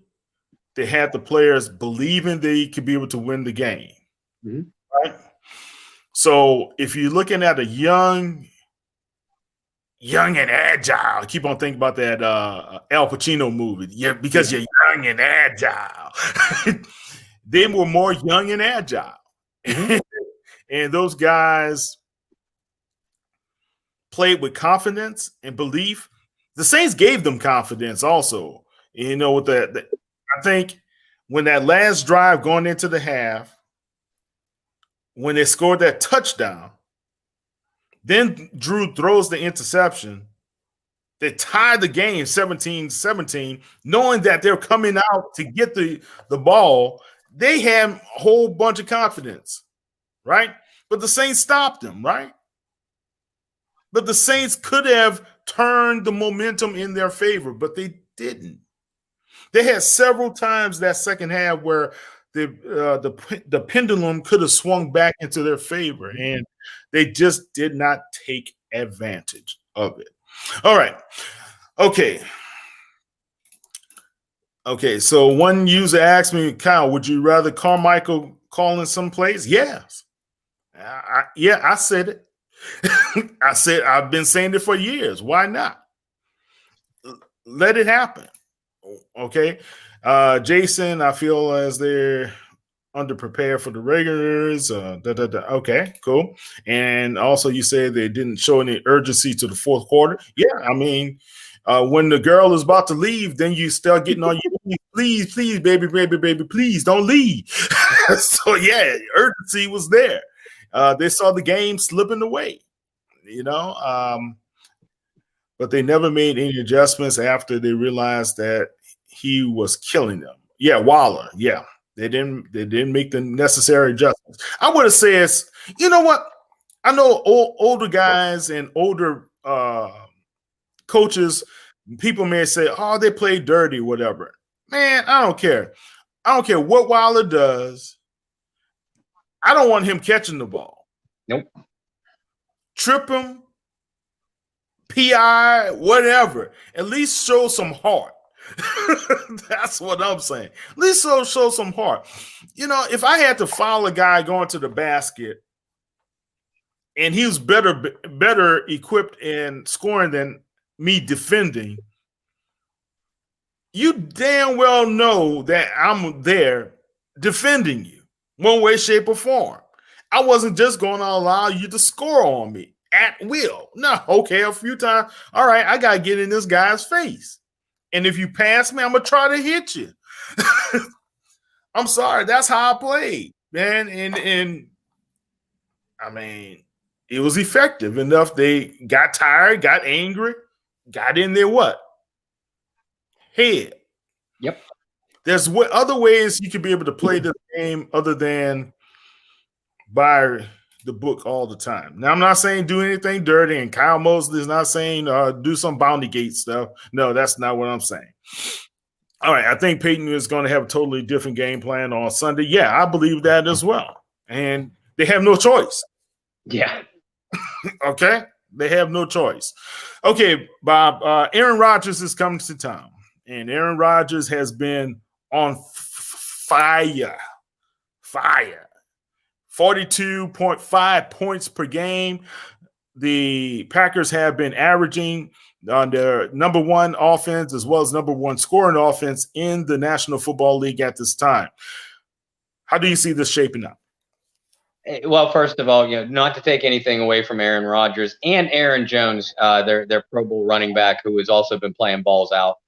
They had the players believing they could be able to win the game. Mm-hmm. Right? So if you're looking at a young and agile, I keep on thinking about that Al Pacino movie. Yeah, because you're young and agile. They were more young and agile. Mm-hmm. And those guys played with confidence and belief. The Saints gave them confidence also. With I think when that last drive going into the half, when they scored that touchdown, then Drew throws the interception. They tied the game 17-17, knowing that they're coming out to get the ball. They had a whole bunch of confidence, right? But the Saints stopped them, right? But the Saints could have turned the momentum in their favor, but they didn't. They had several times that second half where the pendulum could have swung back into their favor, and they just did not take advantage of it. All right. Okay. So one user asked me, Kyle, would you rather Carmichael call in some plays? Yes. I said it. I said I've been saying it for years. Why not? Let it happen. Okay. Jason, I feel as they're underprepared for the regulars. Okay, cool. And also you said they didn't show any urgency to the fourth quarter. Yeah, I mean, when the girl is about to leave, then you start getting on your knees, please, baby, please don't leave. So yeah, urgency was there. They saw the game slipping away, but they never made any adjustments after they realized that he was killing them. Yeah, Waller. Yeah. They didn't make the necessary adjustments. I would have said, you know what? I know older guys and older coaches, people may say, oh, they play dirty, whatever. Man, I don't care. I don't care what Waller does. I don't want him catching the ball. Nope. Trip him, PI, whatever. At least show some heart. That's what I'm saying. At least show some heart. You know, if I had to foul a guy going to the basket and he was better equipped in scoring than me defending, you damn well know that I'm there defending you one way, shape, or form. I wasn't just going to allow you to score on me at will. No, okay, a few times. All right, I got to get in this guy's face. And if you pass me, I'm going to try to hit you. I'm sorry. That's how I played, man. And I mean, it was effective enough. They got tired, got angry, got in their what? Head. Yep. There's other ways you could be able to play the game other than by the book all the time. Now, I'm not saying do anything dirty, and Kyle Mosley is not saying do some bounty gate stuff. No, that's not what I'm saying. All right, I think Peyton is going to have a totally different game plan on Sunday. Yeah, I believe that as well. And they have no choice. Yeah. Okay? They have no choice. Okay, Bob, Aaron Rodgers is coming to town, and Aaron Rodgers has been on fire. 42.5 points per game. The Packers have been averaging on their number one offense as well as number one scoring offense in the National Football League at this time. How do you see this shaping up? Well, first of all, not to take anything away from Aaron Rodgers and Aaron Jones, their Pro Bowl running back, who has also been playing balls out.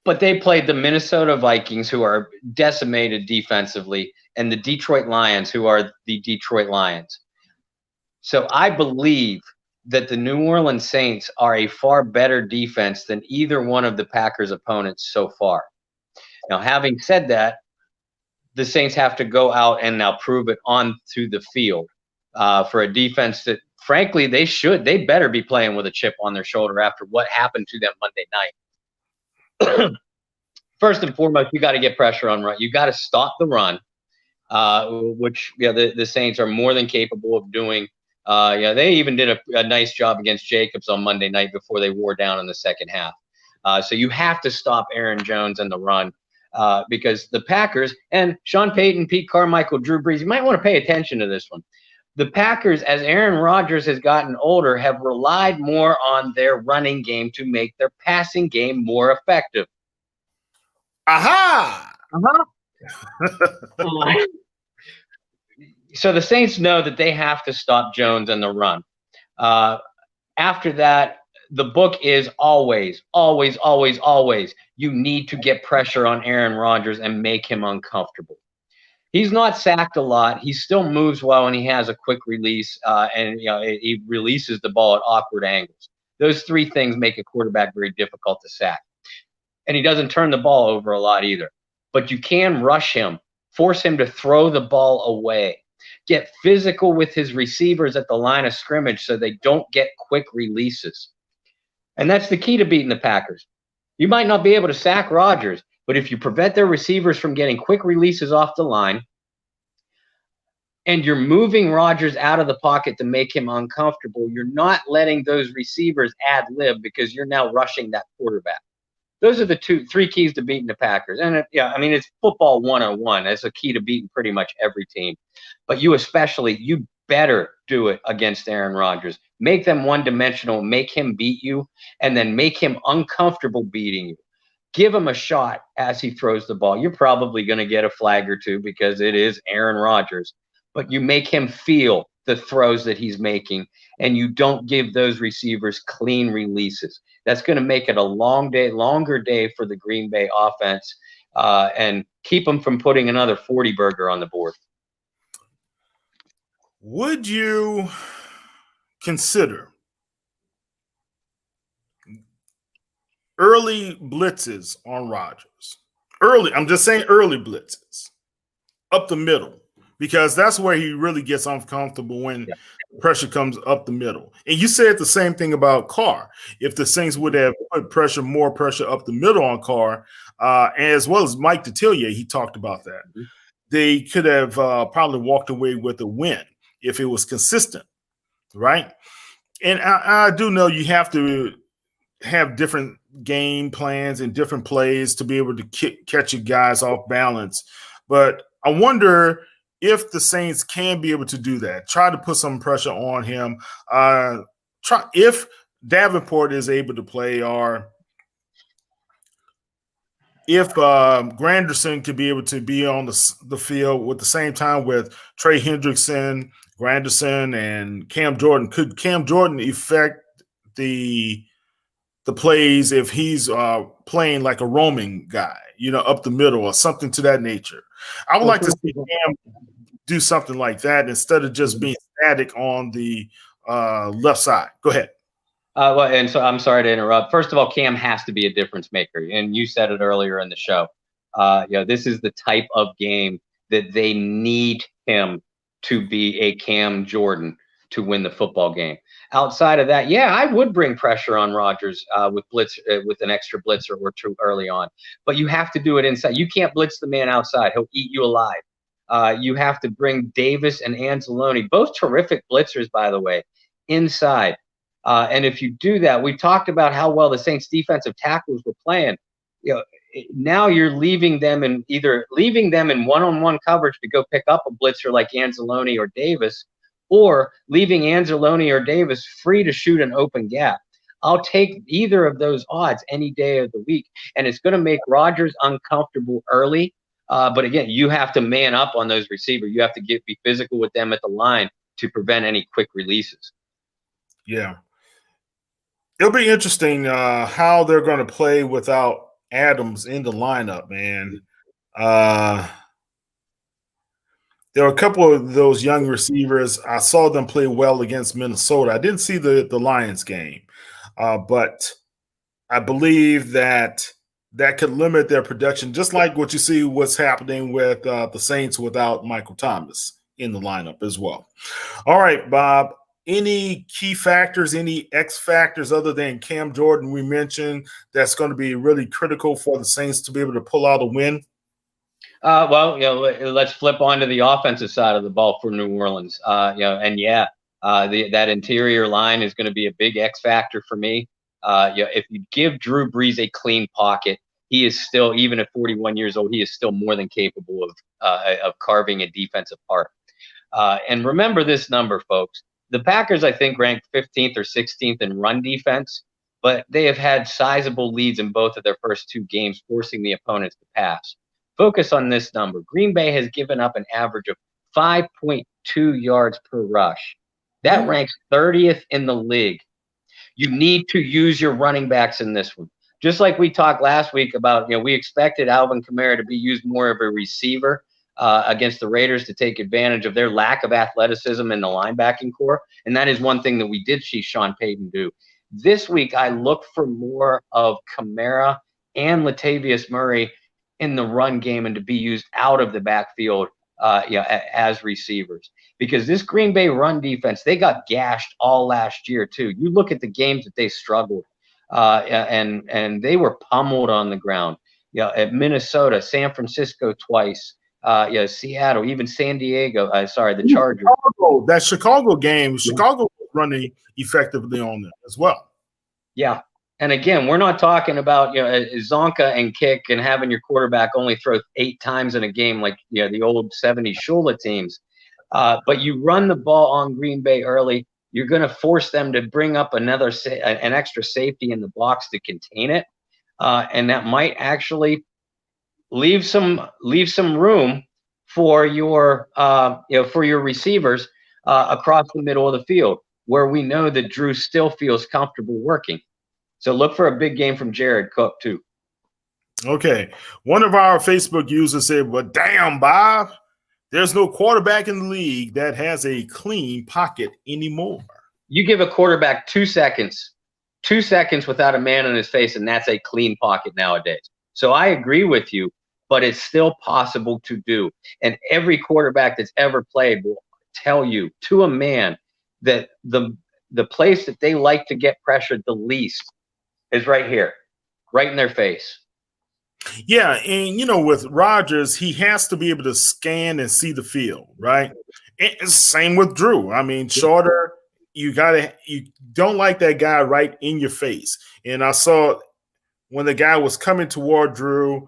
But they played the Minnesota Vikings, who are decimated defensively, and the Detroit Lions, who are the Detroit Lions. So I believe that the New Orleans Saints are a far better defense than either one of the Packers' opponents so far. Now, having said that, the Saints have to go out and now prove it onto the field for a defense that, frankly, they better be playing with a chip on their shoulder after what happened to them Monday night. First and foremost, you got to get pressure on run. You got to stop the run, which the Saints are more than capable of doing. They even did a nice job against Jacobs on Monday night before they wore down in the second half. So you have to stop Aaron Jones and the run because the Packers and Sean Payton, Pete Carmichael, Drew Brees, you might want to pay attention to this one. The Packers, as Aaron Rodgers has gotten older, have relied more on their running game to make their passing game more effective. Aha! So the Saints know that they have to stop Jones and the run. After that, the book is always, you need to get pressure on Aaron Rodgers and make him uncomfortable. He's not sacked a lot. He still moves well, and he has a quick release, and he releases the ball at awkward angles. Those three things make a quarterback very difficult to sack. And he doesn't turn the ball over a lot either. But you can rush him, force him to throw the ball away, get physical with his receivers at the line of scrimmage so they don't get quick releases. And that's the key to beating the Packers. You might not be able to sack Rodgers, but if you prevent their receivers from getting quick releases off the line, and you're moving Rodgers out of the pocket to make him uncomfortable, you're not letting those receivers ad lib because you're now rushing that quarterback. Those are the three keys to beating the Packers. And it's football 101. That's a key to beating pretty much every team. But you better do it against Aaron Rodgers. Make them one-dimensional, make him beat you, and then make him uncomfortable beating you. Give him a shot as he throws the ball. You're probably going to get a flag or two because it is Aaron Rodgers. But you make him feel the throws that he's making, and you don't give those receivers clean releases. That's going to make it a longer day for the Green Bay offense, and keep them from putting another 40-burger on the board. Would you consider early blitzes on Rodgers. Early, I'm just saying early blitzes up the middle, because that's where he really gets uncomfortable when pressure comes up the middle. And you said the same thing about Carr. If the Saints would have put more pressure up the middle on Carr, as well as Mike Detillier, he talked about that. They could have probably walked away with a win if it was consistent, right? And I do know you have to have different game plans and different plays to be able to catch your guys off balance. But I wonder if the Saints can be able to do that. Try to put some pressure on him. Try if Davenport is able to play, or if Granderson could be able to be on the field with the same time with Trey Hendrickson, Granderson, and Cam Jordan. Could Cam Jordan affect the plays if he's playing like a roaming guy, up the middle or something to that nature? I would like to see Cam do something like that instead of just being static on the left side. Go ahead. And so I'm sorry to interrupt. First of all, Cam has to be a difference maker, and you said it earlier in the show. This is the type of game that they need him to be a Cam Jordan to win the football game. Outside of that, I would bring pressure on Rodgers with an extra blitzer or two early on. But you have to do it inside. You can't blitz the man outside; he'll eat you alive. You have to bring Davis and Anzalone, both terrific blitzers, by the way, inside. And if you do that, we talked about how well the Saints defensive tackles were playing. Now you're leaving them in one-on-one coverage to go pick up a blitzer like Anzalone or Davis, or leaving Anzalone or Davis free to shoot an open gap. I'll take either of those odds any day of the week, and it's going to make Rodgers uncomfortable early. But again, you have to man up on those receivers. You have to be physical with them at the line to prevent any quick releases. Yeah. It'll be interesting how they're going to play without Adams in the lineup, man. There are a couple of those young receivers. I saw them play well against Minnesota. I didn't see the Lions game, but I believe that could limit their production, just like what you see what's happening with the Saints without Michael Thomas in the lineup as well. All right, Bob. Any key factors, any X factors other than Cam Jordan we mentioned that's going to be really critical for the Saints to be able to pull out a win? Let's flip onto the offensive side of the ball for New Orleans. That interior line is going to be a big X factor for me. If you give Drew Brees a clean pocket, he is still, even at 41 years old, he is still more than capable of carving a defense apart. And remember this number, folks. The Packers, I think, ranked 15th or 16th in run defense, but they have had sizable leads in both of their first two games, forcing the opponents to pass. Focus on this number. Green Bay has given up an average of 5.2 yards per rush. That ranks 30th in the league. You need to use your running backs in this one. Just like we talked last week about, we expected Alvin Kamara to be used more of a receiver against the Raiders to take advantage of their lack of athleticism in the linebacking core. And that is one thing that we did see Sean Payton do. This week, I look for more of Kamara and Latavius Murray in the run game and to be used out of the backfield as receivers. Because this Green Bay run defense, they got gashed all last year, too. You look at the games that they struggled, and they were pummeled on the ground. At Minnesota, San Francisco twice. Seattle, even San Diego. The Chargers. That Chicago game, Chicago was running effectively on them as well. Yeah. And again, we're not talking about, Zonka and kick and having your quarterback only throw 8 times in a game like, the old 70s Shula teams. But you run the ball on Green Bay early. You're going to force them to bring up an extra safety in the box to contain it. And that might actually leave some room for your receivers across the middle of the field, where we know that Drew still feels comfortable working. So look for a big game from Jared Cook too. Okay, one of our Facebook users said, "Well, damn, Bob, there's no quarterback in the league that has a clean pocket anymore." You give a quarterback 2 seconds 2 seconds without a man on his face, and that's a clean pocket nowadays. So I agree with you, but it's still possible to do. And every quarterback that's ever played will tell you to a man that the place that they like to get pressured the least is right here, right in their face. Yeah, and with Rodgers, he has to be able to scan and see the field, right? And same with Drew. I mean, shorter, you don't like that guy right in your face. And I saw when the guy was coming toward Drew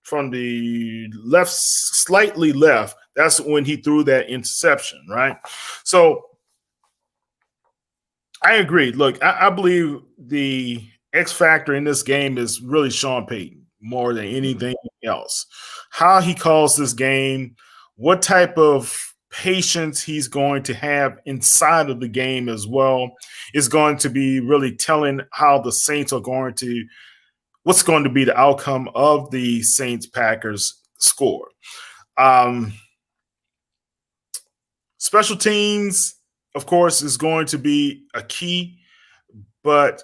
from the left, slightly left, that's when he threw that interception, right? So I agree. Look, I believe the X factor in this game is really Sean Payton more than anything else. How he calls this game, what type of patience he's going to have inside of the game as well is going to be really telling how the Saints are going to – what's going to be the outcome of the Saints-Packers score. Special teams, of course, is going to be a key, but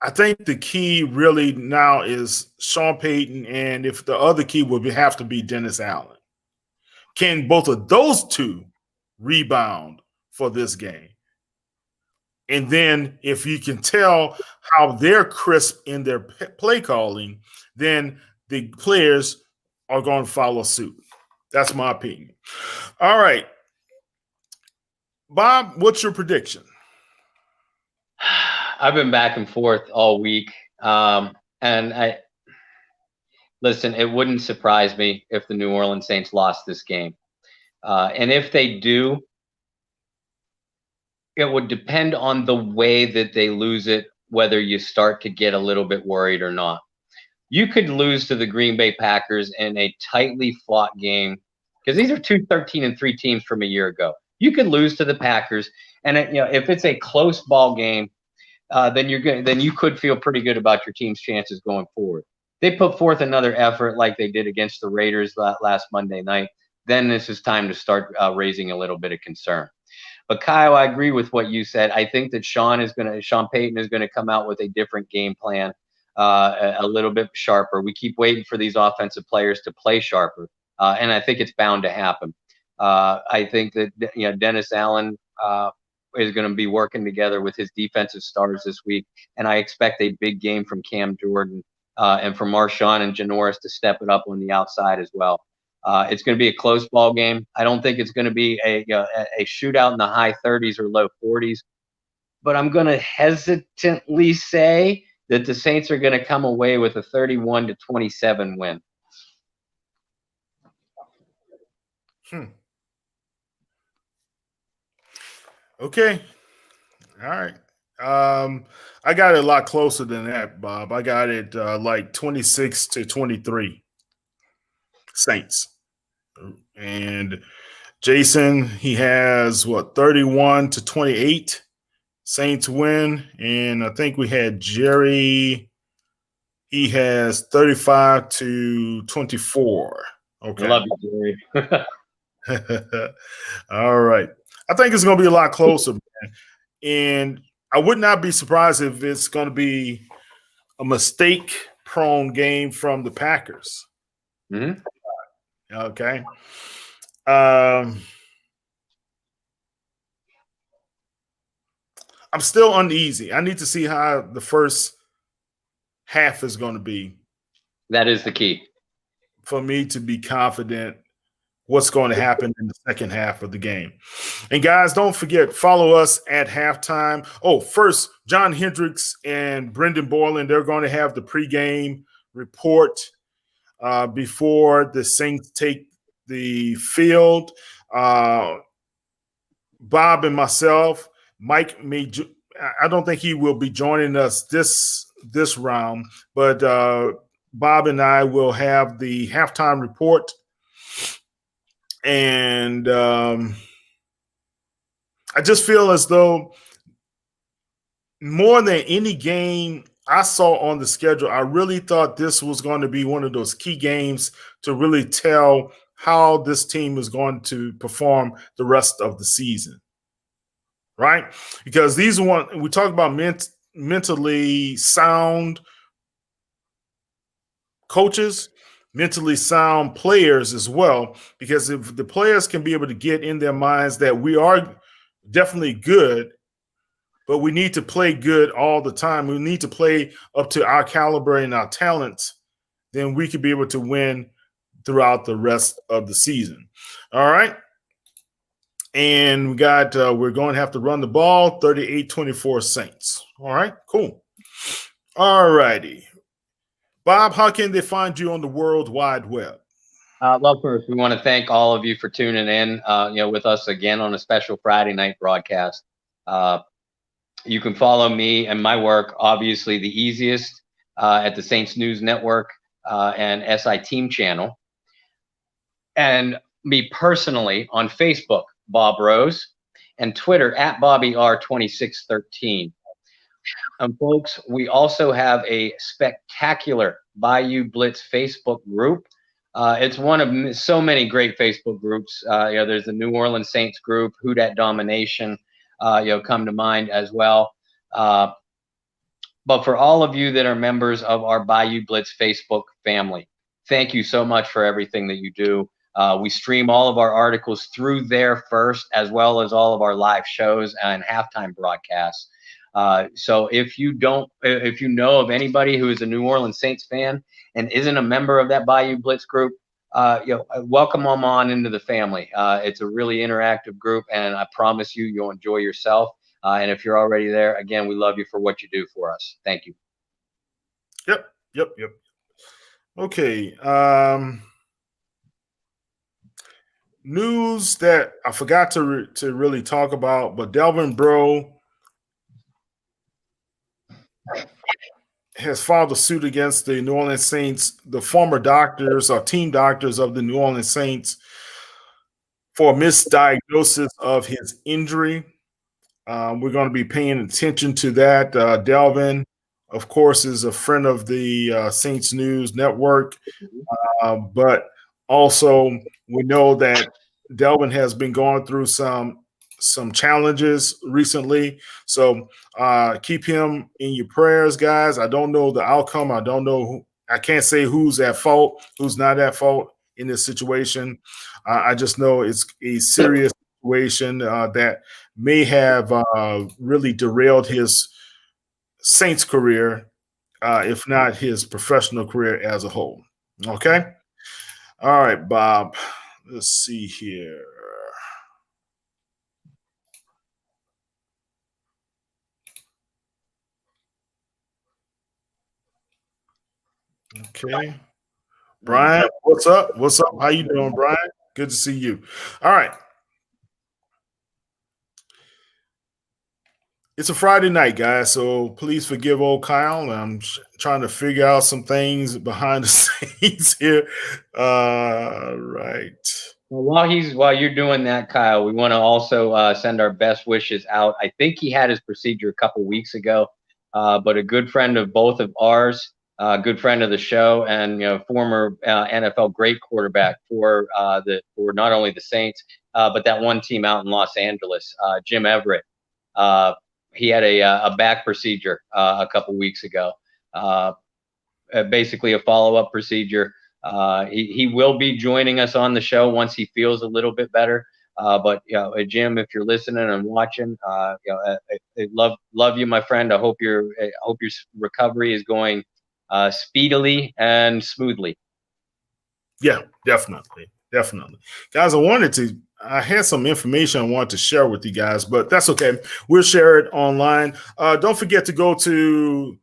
I think the key really now is Sean Payton, and if the other key would have to be Dennis Allen. Can both of those two rebound for this game? And then if you can tell how they're crisp in their play calling, then the players are going to follow suit. That's my opinion. All right. Bob, what's your prediction? I've been back and forth all week. And listen, it wouldn't surprise me if the New Orleans Saints lost this game. And if they do, it would depend on the way that they lose it, whether you start to get a little bit worried or not. You could lose to the Green Bay Packers in a tightly fought game, because these are two 13-3 teams from a year ago. You could lose to the Packers, and if it's a close ball game, then you could feel pretty good about your team's chances going forward. They put forth another effort like they did against the Raiders last Monday night. Then this is time to start raising a little bit of concern. But Kyle, I agree with what you said. I think that Sean Payton is going to come out with a different game plan, a little bit sharper. We keep waiting for these offensive players to play sharper, and I think it's bound to happen. I think that Dennis Allen is going to be working together with his defensive stars this week, and I expect a big game from Cam Jordan and from Marshawn and Janoris to step it up on the outside as well. It's going to be a close ball game. I don't think it's going to be a shootout in the high 30s or low 40s, but I'm going to hesitantly say that the Saints are going to come away with a 31-27 win. Okay. All right. I got it a lot closer than that, Bob. I got it like 26-23 Saints. And Jason, he has 31-28 Saints win. And I think we had Jerry, he has 35-24. Okay. I love you, Jerry. All right. I think it's going to be a lot closer, man. And I would not be surprised if it's going to be a mistake-prone game from the Packers. Mm-hmm. Okay. I'm still uneasy. I need to see how the first half is going to be. That is the key. For me to be confident what's going to happen in the second half of the game. And guys, don't forget, follow us at halftime. Oh, first, John Hendricks and Brendan Boylan, they're going to have the pregame report before the Saints take the field. Bob and myself, Mike I don't think he will be joining us this round, but Bob and I will have the halftime report. And I just feel as though more than any game I saw on the schedule, I really thought this was going to be one of those key games to really tell how this team is going to perform the rest of the season, right? Because we talk about mentally sound coaches, mentally sound players as well, because if the players can be able to get in their minds that we are definitely good, but we need to play good all the time, we need to play up to our caliber and our talents, then we could be able to win throughout the rest of the season. All right. And we got we're going to have to run the ball, 38-24 Saints. All right, cool. All righty. Bob, how can they find you on the World Wide Web? Well, first, we want to thank all of you for tuning in, with us again on a special Friday night broadcast. You can follow me and my work, obviously the easiest, at the Saints News Network and SI Team Channel. And me personally on Facebook, Bob Rose, and Twitter at BobbyR2613. Folks, we also have a spectacular Bayou Blitz Facebook group. It's one of so many great Facebook groups. There's the New Orleans Saints group, Who Dat Domination, come to mind as well. But for all of you that are members of our Bayou Blitz Facebook family, thank you so much for everything that you do. We stream all of our articles through there first, as well as all of our live shows and halftime broadcasts. So if you know of anybody who is a New Orleans Saints fan and isn't a member of that Bayou Blitz group, welcome them on into the family. It's a really interactive group, and I promise you'll enjoy yourself. And if you're already there, again, we love you for what you do for us. Thank you. Yep. Okay. News that I forgot to really talk about, but Delvin Breaux has filed a suit against the New Orleans Saints, the former doctors or team doctors of the New Orleans Saints, for a misdiagnosis of his injury. We're going to be paying attention to that. Delvin, of course, is a friend of the Saints News Network, but also we know that Delvin has been going through some challenges recently. So keep him in your prayers, guys. I don't know the outcome. I don't know. I can't say who's at fault, who's not at fault in this situation. I just know it's a serious situation that may have really derailed his Saints career, if not his professional career as a whole. Okay. All right, Bob. Let's see here. Okay. Brian, what's up? What's up? How you doing, Brian? Good to see you. All right. It's a Friday night, guys, so please forgive old Kyle. I'm trying to figure out some things behind the scenes here. Right. Well, while you're doing that, Kyle, we want to also send our best wishes out. I think he had his procedure a couple weeks ago, but a good friend of both of ours, good friend of the show, and former NFL great quarterback for not only the Saints but that one team out in Los Angeles, Jim Everett. He had a back procedure a couple weeks ago, basically a follow-up procedure. He will be joining us on the show once he feels a little bit better. But Jim, if you're listening and watching, I love you, my friend. I hope your recovery is going speedily and smoothly. Yeah, definitely. Guys, I had some information I wanted to share with you guys, but that's okay. We'll share it online. Don't forget to go to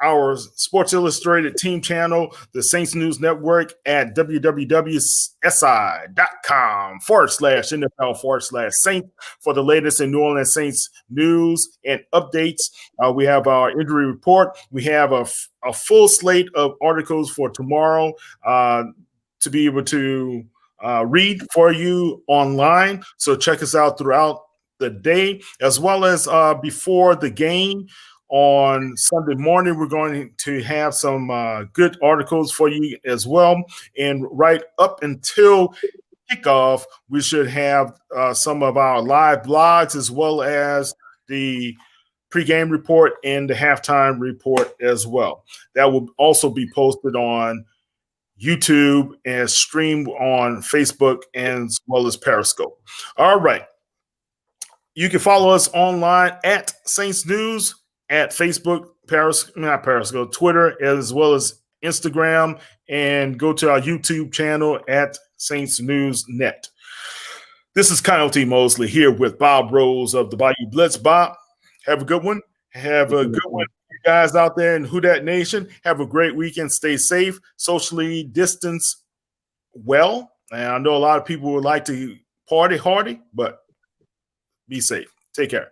our Sports Illustrated team channel, the Saints News Network, at www.si.com/NFL/Saints for the latest in New Orleans Saints news and updates. We have our injury report. We have a full slate of articles for tomorrow to be able to read for you online. So check us out throughout the day, as well as before the game on Sunday morning. We're going to have some good articles for you as well. And right up until kickoff, we should have some of our live blogs, as well as the pregame report and the halftime report as well. That will also be posted on YouTube and streamed on Facebook as well as Periscope. All right. You can follow us online at Saints News, at Facebook, not Periscope, Twitter, as well as Instagram, and go to our YouTube channel at Saints News Net. This is Coyote Mosley here with Bob Rose of the Bayou Blitz. Bob, have a good one. Have a good one, you guys out there in Who Dat Nation. Have a great weekend. Stay safe, socially distance well. And I know a lot of people would like to party hardy, but be safe. Take care.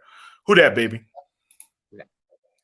Who dat, baby?